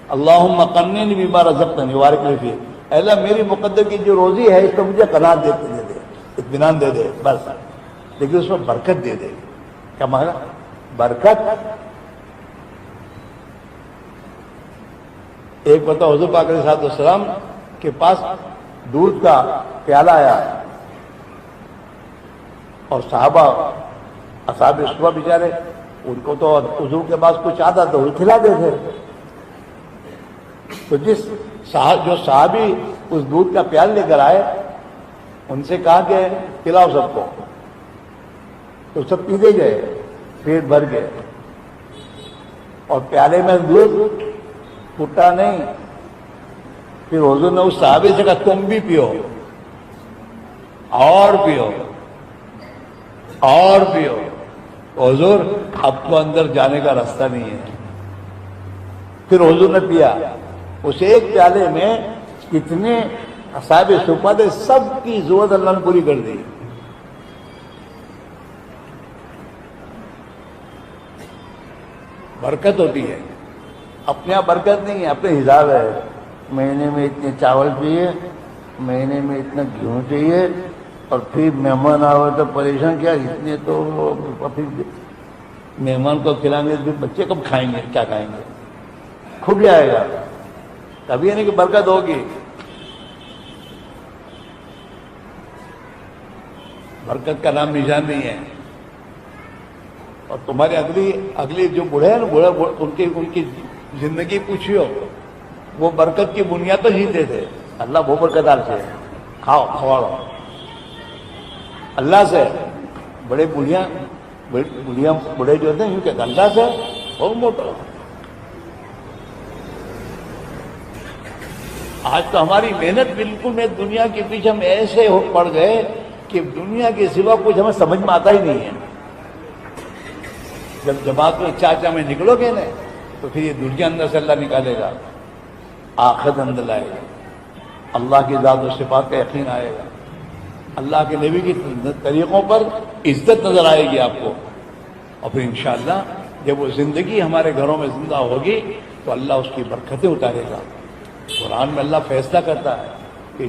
اللہم قننی بما رزقتنی وبارک لی فیہ، اے اللہ میری مقدر کی جو روزی ہے اس کو مجھے قناعت دے دے، اطمینان دے دے بس، لیکن اس میں برکت دے دے۔ کیا مانگا؟ برکت۔ ایک بتا حضور پاک علیہ السلام کے پاس دودھ کا پیالہ آیا اور صحابہ اصحاب صبح بیچارے ان کو تو حضور کے پاس کچھ آتا تو وہ کھلاتے تھے، تو جو صحابی اس دودھ کا پیال لے کر آئے ان سے کہا کہ پلاؤ سب کو، تو سب پیتے گئے، پیٹ بھر گئے، اور پیالے میں دودھ پھٹا نہیں۔ پھر حضور نے اس صحابی سے کہا تم بھی پیو اور پیو اور پیو۔ حضور اب تو اندر جانے کا راستہ نہیں ہے۔ پھر حضور نے پیا، اس ایک پیالے میں کتنے اصحاب صفہ تھے، سب کی ضرورت اللہ نے پوری کر دی۔ برکت ہوتی ہے، اپنے یہاں برکت نہیں ہے، اپنے حساب ہے۔ مہینے میں اتنے چاول چاہیے، مہینے میں اتنا گیہوں چاہیے، اور پھر مہمان آئے تو پریشان کیا اتنے، تو پھر مہمان کو کھلائیں گے پھر بچے کب کھائیں گے، کیا کھائیں گے، کھب جائے گا۔ کبھی نہیں کہ برکت ہوگی. برکت کا نام نشان نہیں ہے. اور تمہارے اگلی جو بوڑھے ہیں نا, بوڑھے ان کی زندگی پوچھیو, وہ برکت کی بنیاد پر جیتے تھے. اللہ وہ برکتار سے کھاؤ کھواڑو اللہ سے. بڑے بوڑھے جو ہوتے ہیں کہ اللہ سے بہت موٹا. آج تو ہماری محنت بالکل میں دنیا کے پیچھے ہم ایسے ہو پڑ گئے کہ دنیا کے سوا کچھ ہمیں سمجھ میں آتا ہی نہیں ہے. جب جماعت میں چاچا میں نکلو گے نا تو پھر یہ دنیا اندر سے اللہ نکالے گا, آخرت اندر لائے گا, اللہ کی ذات و صفات کا یقین آئے گا, اللہ کے نبی کی طریقوں پر عزت نظر آئے گی آپ کو. اور پھر انشاءاللہ جب وہ زندگی ہمارے گھروں میں زندہ ہوگی تو اللہ اس کی برکتیں اتارے گا. قرآن میں اللہ فیصلہ کرتا ہے کہ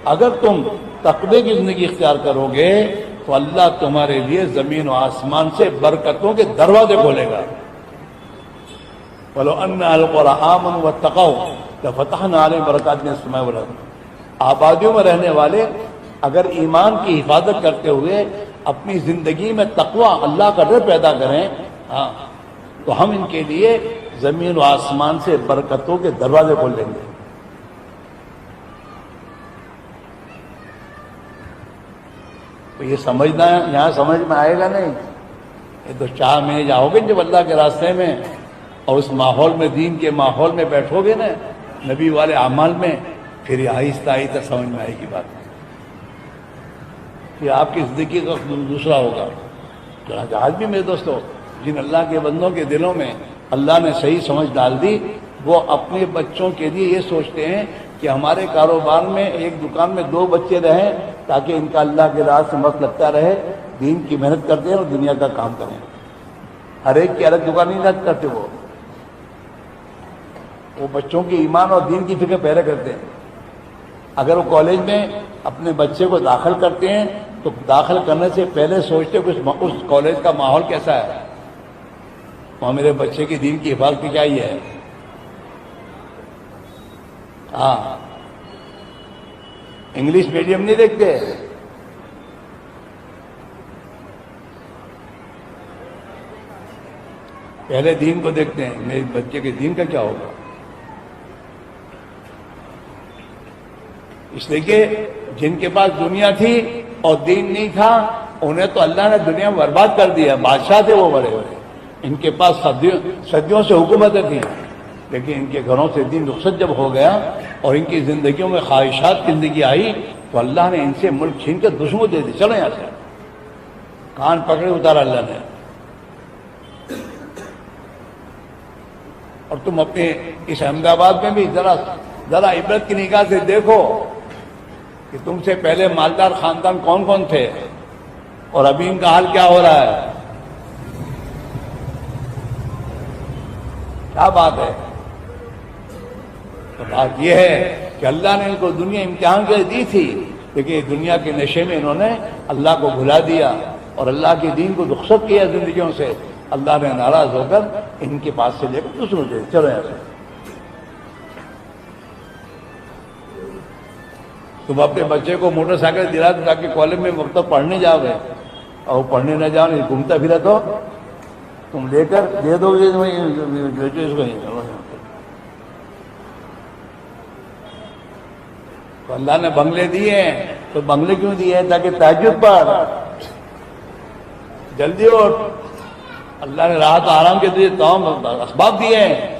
اگر تم تقوی کی زندگی اختیار کرو گے تو اللہ تمہارے لیے زمین و آسمان سے برکتوں کے دروازے کھولے گا. وَلَوْ أَنَّ أَهْلَ الْقُرَىٰ آمَنُوا وَاتَّقَوْا لَفَتَحْنَا عَلَيْهِمْ بَرَكَاتٍ مِنَ السَّمَاءِ وَالْأَرْضِ. آبادیوں میں رہنے والے اگر ایمان کی حفاظت کرتے ہوئے اپنی زندگی میں تقوی اللہ کا ڈر پیدا کریں تو ہم ان کے لیے زمین و آسمان سے برکتوں کے دروازے کھول دیں گے. تو یہ سمجھنا یہاں سمجھ میں آئے گا نہیں. یہ تو 4 مہینے جاؤ گے جب اللہ کے راستے میں اور اس ماحول میں, دین کے ماحول میں بیٹھو گے نا, نبی والے اعمال میں, پھر یہ آہستہ آہستہ سمجھ میں آئے گی بات. کہ آپ کی زندگی کا دوسرا ہوگا. آج بھی میرے دوستو جن اللہ کے بندوں کے دلوں میں اللہ نے صحیح سمجھ ڈال دی, وہ اپنے بچوں کے لیے یہ سوچتے ہیں کہ ہمارے کاروبار میں ایک دکان میں 2 بچے رہیں تاکہ ان کا اللہ کے راز سے وقت لگتا رہے, دین کی محنت کرتے ہیں اور دنیا کا کام کریں. ہر ایک کی الگ دکان نہیں کرتے. وہ بچوں کی ایمان اور دین کی فکر پہلے کرتے ہیں. اگر وہ کالج میں اپنے بچے کو داخل کرتے ہیں تو داخل کرنے سے پہلے سوچتے کہ اس کالج کا ماحول کیسا ہے, وہاں میرے بچے کی دین کی حفاظت کی چاہیے ہے. ہاں, انگلش میڈیم نہیں دیکھتے, پہلے دین کو دیکھتے ہیں. میرے بچے کے دین کا کیا ہوگا. اس لیے کہ جن کے پاس دنیا تھی اور دین نہیں تھا انہیں تو اللہ نے دنیا میں برباد کر دیا. بادشاہ تھے وہ بڑے بڑے, ان کے پاس صدیوں سے حکومتیں تھیں, لیکن ان کے گھروں سے دین رخصت جب ہو گیا اور ان کی زندگیوں میں خواہشات کی زندگی آئی تو اللہ نے ان سے ملک چھین کے دشمن دے دی. چلو یہاں سے, کان پکڑے اتارا اللہ نے. اور تم اپنے اس احمد آباد میں بھی ذرا عبرت کی نگاہ سے دیکھو کہ تم سے پہلے مالدار خاندان کون کون تھے اور ابھی ان کا حال کیا ہو رہا ہے. کیا بات ہے. تو بات یہ ہے کہ اللہ نے ان کو دنیا امتحان کے لیے دی تھی, لیکن دنیا کے نشے میں انہوں نے اللہ کو بھلا دیا اور اللہ کے دین کو رخصت کیا زندگیوں سے. اللہ نے ناراض ہو کر ان کے پاس سے لے کر دوسروں سے چلو یہاں سے. تم اپنے بچے کو موٹر سائیکل دلا دو تاکہ کالج میں وقت پڑھنے جاؤ گے, اور وہ پڑھنے نہ جاؤ, نہیں گھومتا پھرا تو تم لے کر دے دو گے. تو اللہ نے بنگلے دیے ہیں, تو بنگلے کیوں دیے ہیں؟ تاکہ تہجد پر جلدی اٹھ. اللہ نے راحت و آرام کے لیے تمام اسباب دیے ہیں,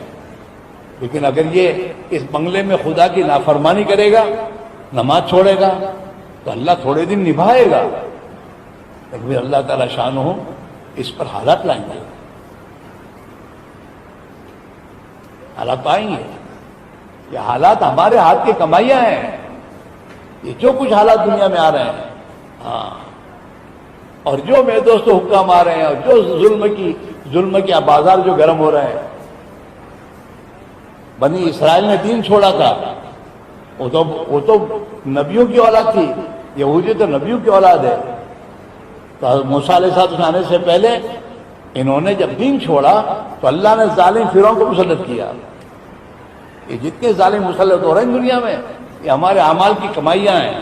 لیکن اگر یہ اس بنگلے میں خدا کی نافرمانی کرے گا, نماز چھوڑے گا, تو اللہ تھوڑے دن نبھائے گا, لیکن اللہ تعالیٰ شان ہو اس پر حالات لائیں گے. حالات آئیں گے. یہ حالات ہمارے ہاتھ کی کمائیاں ہیں. یہ جو کچھ حالات دنیا میں آ رہے ہیں, ہاں, اور جو میرے دوستوں حکام آ رہے ہیں, اور جو ظلم کے بازار جو گرم ہو رہے ہیں. بنی اسرائیل نے دین چھوڑا تھا, وہ تو نبیوں کی اولاد تھی. یہودی تو نبیوں کی اولاد ہے. تو موسیٰ علیہ السلام آنے سے پہلے انہوں نے جب دین چھوڑا تو اللہ نے ظالم فرعون کو مسلط کیا. یہ جتنے ظالم مسلط ہو رہے ہیں دنیا میں یہ ہمارے اعمال کی کمائیاں ہیں.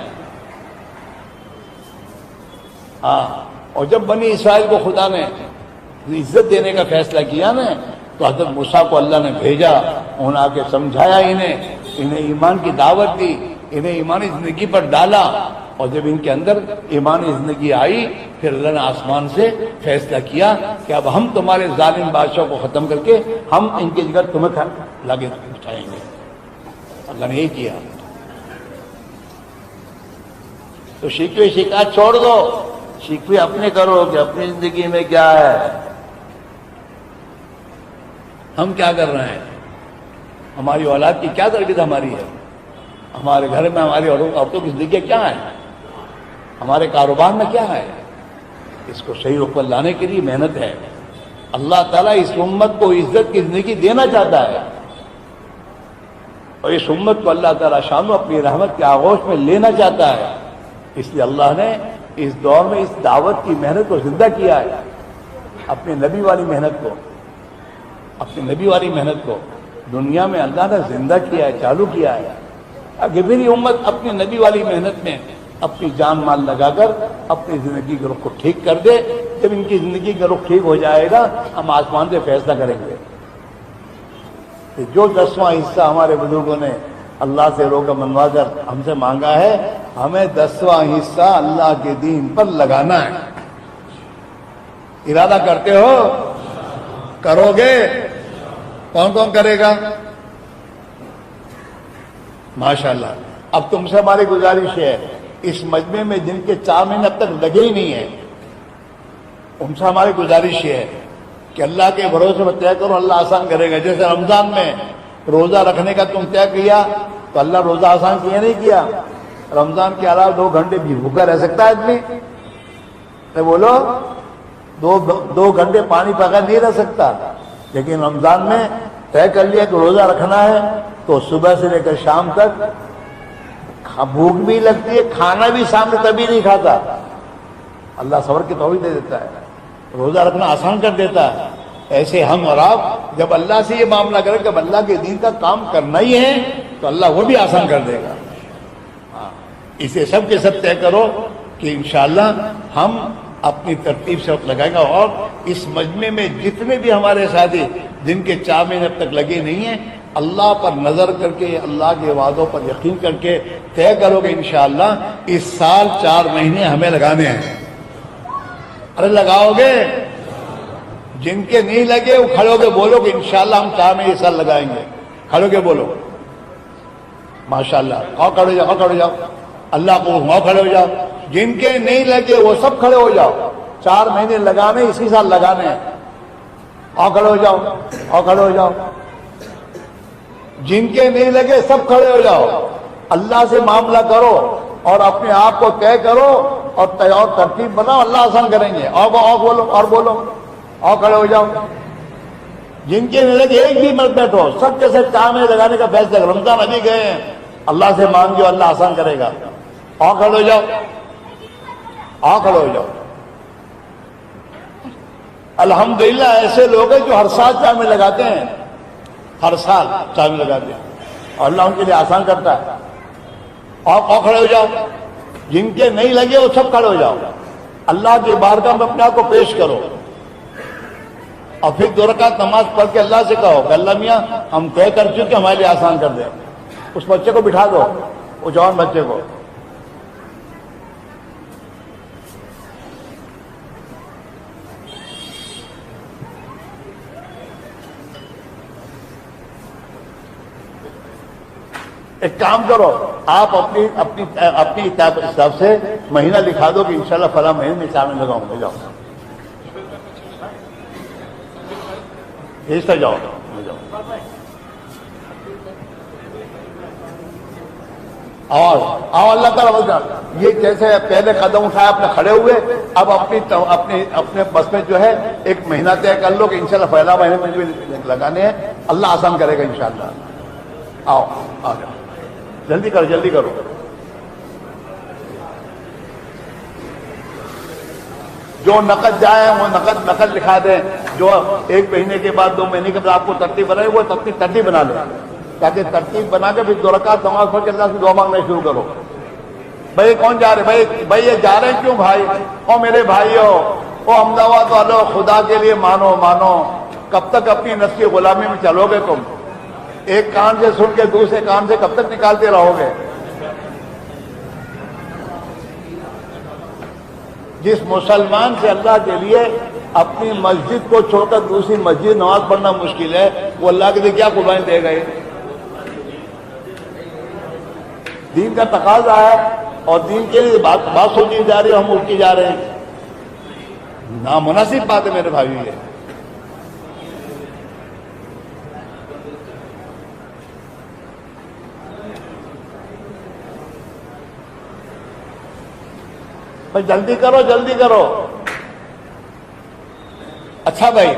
ہاں، اور جب بنی اسرائیل کو خدا نے عزت دینے کا فیصلہ کیا نا تو حضرت موسیٰ کو اللہ نے بھیجا، انہوں نے آ کے سمجھایا انہیں ایمان کی دعوت دی، انہیں ایمانی زندگی پر ڈالا، اور جب ان کے اندر ایمانی زندگی آئی پھر اللہ نے آسمان سے فیصلہ کیا کہ اب ہم تمہارے ظالم بادشاہ کو ختم کر کے ہم ان کی جگہ تمہیں لاگے اٹھائیں گے. اللہ نے یہ کیا. تو شکوے شکایت چھوڑ دو، شکوے اپنے کرو کہ اپنی زندگی میں کیا ہے، ہم کیا کر رہے ہیں، ہماری اولاد کی کیا تربیت ہماری ہے، ہمارے گھر میں ہماری عورتوں کی زندگی کیا ہے، ہمارے کاروبار میں کیا ہے. اس کو صحیح رخ پر لانے کے لیے محنت ہے. اللہ تعالیٰ اس امت کو عزت کی زندگی دینا چاہتا ہے، اور اس امت کو اللہ تعالیٰ شان و اپنی رحمت کے آغوش میں لینا چاہتا ہے. اس لیے اللہ نے اس دور میں اس دعوت کی محنت کو زندہ کیا ہے، اپنے نبی والی محنت کو، اپنی نبی والی محنت کو دنیا میں اللہ نے زندہ کیا ہے، چالو کیا ہے. اگر میری امت اپنی نبی والی محنت میں اپنی جان مال لگا کر اپنی زندگی کے رخ کو ٹھیک کر دے، جب ان کی زندگی کا رخ ٹھیک ہو جائے گا ہم آسمان سے فیصلہ کریں گے کہ جو 10واں حصہ ہمارے بزرگوں نے اللہ سے روکا منوا کر ہم سے مانگا ہے، ہمیں 10واں حصہ اللہ کے دین پر لگانا ہے. ارادہ کرتے ہو؟ کرو گے؟ کون کون کرے گا؟ ماشاءاللہ. اب تم سے ہماری گزارش ہے، اس مجمع میں جن کے 4 مہینے اب تک لگے ہی نہیں ہیں، ان سے ہماری گزارش ہے کہ اللہ کے بھروسے میں طے کرو، اللہ آسان کرے گا. جیسے رمضان میں روزہ رکھنے کا تم طے کیا تو اللہ روزہ آسان کیا نہیں کیا. رمضان کے علاوہ 2 گھنٹے بھی بھوکا رہ سکتا ہے آدمی؟ تو بولو 2 گھنٹے پانی بغیر نہیں رہ سکتا. لیکن رمضان میں طے کر لیا کہ روزہ رکھنا ہے تو صبح سے لے کر شام تک بھوک بھی لگتی ہے، کھانا بھی سامنے تبھی نہیں کھاتا. اللہ صبر کی توفیق دے دیتا ہے، روزہ رکھنا آسان کر دیتا ہے. ایسے ہم اور آپ جب اللہ سے یہ معاملہ کریں کہ اب اللہ کے دین کا کام کرنا ہی ہے تو اللہ وہ بھی آسان کر دے گا. اسے سب کے سب طے کرو کہ انشاءاللہ ہم اپنی ترتیب سے وقت لگائیں گا. اور اس مجمع میں جتنے بھی ہمارے ساتھی جن کے 4 مہینے اب تک لگے نہیں ہیں، اللہ پر نظر کر کے، اللہ کے وعدوں پر یقین کر کے طے کرو گے انشاءاللہ اس سال 4 مہینے ہمیں لگانے ہیں. ارے لگاؤ گے؟ جن کے نہیں لگے وہ کھڑے ہو کے بولو کہ انشاءاللہ ہم 4 مہینے اس سال لگائیں گے. کھڑے ہو کے بولو ماشاءاللہ. آؤ کھڑے ہو جاؤ، کھڑے ہو جاؤ، اللہ کو آؤ کھڑے ہو جاؤ. جن کے نہیں لگے وہ سب کھڑے ہو جاؤ. 4 مہینے لگانے، اسی سال لگانے ہیں. آؤ کھڑے ہو جاؤ، آؤ کھڑے ہو جاؤ. جن کے نہیں لگے سب کھڑے ہو جاؤ. اللہ سے معاملہ کرو اور اپنے آپ کو طے کرو اور ترتیب بناؤ، اللہ آسان کریں گے. آؤ بولو اور بولو. آؤ کھڑے ہو جاؤ. جن کے نہیں لگے ایک بھی مت بیٹھو، سب کے ساتھ 4 مہینے لگانے کا فیصلہ. رمضان ابھی گئے ہیں، اللہ سے مانگو، اللہ آسان کرے گا. آؤ کھڑے ہو جاؤ، آؤ کھڑے ہو جاؤ. الحمدللہ ایسے لوگ ہیں جو ہر سال 4 مہینے لگاتے ہیں، ہر سال 4 مہینے لگاتے ہیں اور اللہ ان کے لیے آسان کرتا ہے. آؤ کھڑے ہو جاؤ. جن کے نہیں لگے وہ سب کھڑے ہو جاؤ. اللہ کی بارگاہ میں اپنے آپ کو پیش کرو اور پھر 2 رکعت نماز پڑھ کے اللہ سے کہو کہ اللہ میاں ہم طے کر چکے، ہمارے لیے آسان کر دے. اس بچے کو بٹھا دو، وہ جوان بچے کو. ایک کام کرو، آپ اپنی حساب سے مہینہ لکھا دو کہ انشاءاللہ فلاں مہینے میں 4 مہینے لگاؤں گا. جاؤ بھیجتا جاؤ. آؤ اللہ کا رمضان. یہ جیسے پہلے قدم اٹھایا اپنے کھڑے ہوئے، اب اپنے بس میں جو ہے ایک مہینہ طے کر لو کہ انشاءاللہ پہلا مہینے میں لگانے ہیں، اللہ آسان کرے گا انشاءاللہ. آؤ آ جاؤ، جلدی کرو جلدی کرو. جو نقد جائے وہ نقد لکھا دیں. جو 1 مہینے کے بعد 2 مہینے کے بعد آپ کو ترتیب بنائے وہ ترتیب بنا لیں. تاکہ ترتیب بنا کے پھر 2 رکعت نماز پڑھ کے اللہ سے دعا مانگنا شروع کرو. بھائی کون جا رہے بھائی یہ جا رہے ہیں کیوں بھائی؟ او میرے بھائیو، او احمدآباد والو، خدا کے لیے مانو مانو. کب تک اپنی نفس کی غلامی میں چلو گے تم؟ ایک کان سے سن کے دوسرے کان سے کب تک نکالتے رہو گے؟ جس مسلمان سے اللہ کے لیے اپنی مسجد کو چھوڑ کر دوسری مسجد نماز پڑھنا مشکل ہے، وہ اللہ کے لیے کیا قربانی دے گئے؟ دین کا تقاضا ہے اور دین کے لیے بات سوچی جا رہی ہے، ہم اٹھ کے جا رہے ہیں. نامناسب بات ہے میرے بھائی. یہ جلدی کرو جلدی کرو. اچھا بھائی،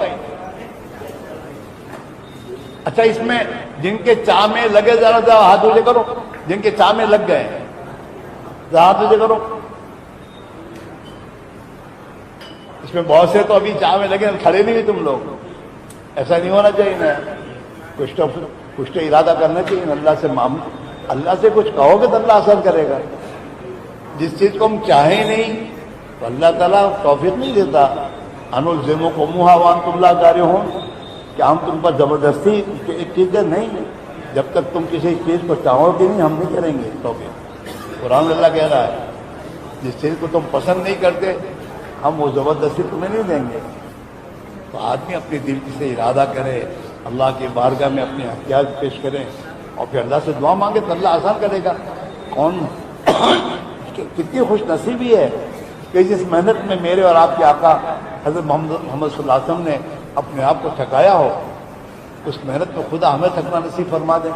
اچھا اس میں جن کے چاہ میں لگے ذرا ذرا ہاتھ اونچے کرو. جن کے چاہ میں لگ گئے ذرا ہاتھ اونچے کرو. اس میں بہت سے تو ابھی چاہ میں لگے کھڑے نہیں تم لوگ. ایسا نہیں ہونا چاہیے نا. کچھ تو ارادہ کرنا چاہیے. اللہ سے کچھ کہو گے تو اللہ اثر کرے گا. جس چیز کو ہم چاہیں نہیں تو اللہ تعالیٰ توفیق نہیں دیتا. انلزمکموہا وانتم لا کارہون، کہ ہم تم پر زبردستی ایک چیز ہے نہیں. جب تک تم کسی چیز کو چاہو گے نہیں ہم نہیں کریں گے توفیق. قرآن اللہ کہہ رہا ہے جس چیز کو تم پسند نہیں کرتے ہم وہ زبردستی تمہیں نہیں دیں گے. تو آدمی اپنے دل سے ارادہ کرے، اللہ کی بارگاہ میں اپنے احتیاج پیش کریں اور پھر اللہ سے دعا مانگے تو اللہ آسان کرے گا. کون کتنی خوش نصیبی ہے کہ جس محنت میں میرے اور آپ کے آقا حضرت محمد صلی اللہ علیہ وسلم نے اپنے آپ کو تھکایا ہو، اس محنت میں خدا ہمیں تھکنا نصیب فرما دے.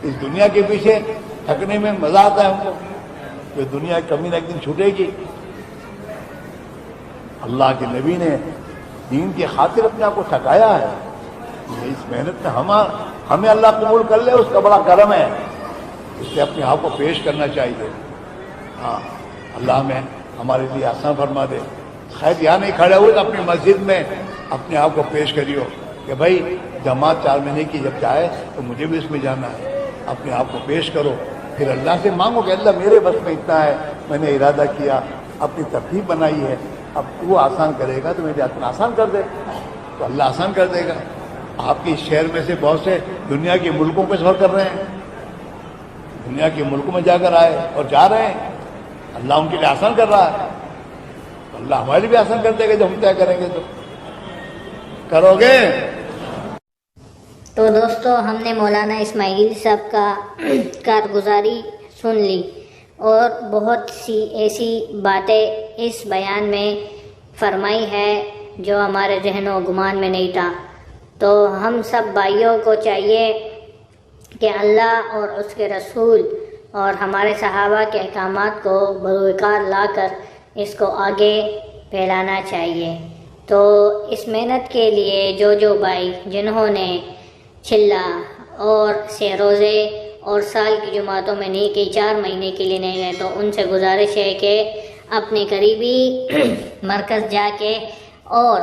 اس دنیا کے پیچھے تھکنے میں مزہ آتا ہے ہم کو. کہ دنیا کمی نہ ایک دن چھوٹے گی. اللہ کے نبی نے دین کی خاطر اپنے آپ کو تھکایا ہے. اس محنت میں ہمیں اللہ قبول کر لے، اس کا بڑا کرم ہے. اس سے اپنے آپ کو پیش کرنا چاہیے. ہاں اللہ ہمیں ہمارے لیے آسان فرما دے. خیر یہاں نہیں کھڑے ہوئے تو اپنی مسجد میں اپنے آپ کو پیش کریو کہ بھائی جماعت 4 مہینے کی جب جائے تو مجھے بھی اس میں جانا ہے. اپنے آپ کو پیش کرو، پھر اللہ سے مانگو کہ اللہ میرے بس میں اتنا ہے، میں نے ارادہ کیا، اپنی ترتیب بنائی ہے، اب وہ آسان کرے گا تو میرے ہاتھ آسان کر دے تو اللہ آسان کر دے گا. آپ کے شہر میں سے بہت سے دنیا کے ملکوں پہ سفر کر رہے ہیں، دنیا کے ملکوں میں جا کر آئے اور جا رہے ہیں. اللہ ان کے لیے آسان کر رہا ہے. اللہ ہمارے بھی آسان کر دے گا جب ہم طے کریں گے. تو کرو گے. تو دوستو ہم نے مولانا اسماعیل صاحب کا کارگزاری سن لی اور بہت سی ایسی باتیں اس بیان میں فرمائی ہے جو ہمارے ذہن و گمان میں نہیں تھا. تو ہم سب بھائیوں کو چاہیے کہ اللہ اور اس کے رسول اور ہمارے صحابہ کے احکامات کو بروکار لا کر اس کو آگے پھیلانا چاہیے. تو اس محنت کے لیے جو بھائی جنہوں نے چلا اور 6 روزے اور سال کی جماعتوں میں نہیں کی، 4 مہینے کے لیے نہیں گئے، تو ان سے گزارش ہے کہ اپنے قریبی مرکز جا کے اور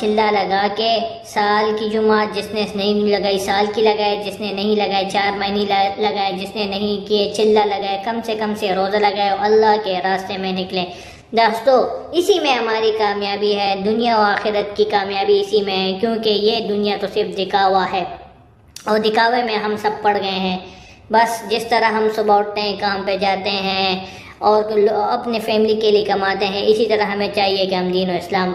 چلا لگا کے سال کی جماعت جس نے نہیں لگائی سال کی لگائے، جس نے نہیں لگائے 4 مہینے لگائے، جس نے نہیں کیے چلا لگائے، کم سے کم سے روزہ لگائے اور اللہ کے راستے میں نکلے. دوستو اسی میں ہماری کامیابی ہے، دنیا و آخرت کی کامیابی اسی میں ہے، کیونکہ یہ دنیا تو صرف دکھاوا ہے اور دکھاوے میں ہم سب پڑ گئے ہیں. بس جس طرح ہم صبح اٹھتے ہیں، کام پہ جاتے ہیں اور اپنے فیملی کے لیے کماتے ہیں، اسی طرح ہمیں چاہیے کہ ہم دین و اسلام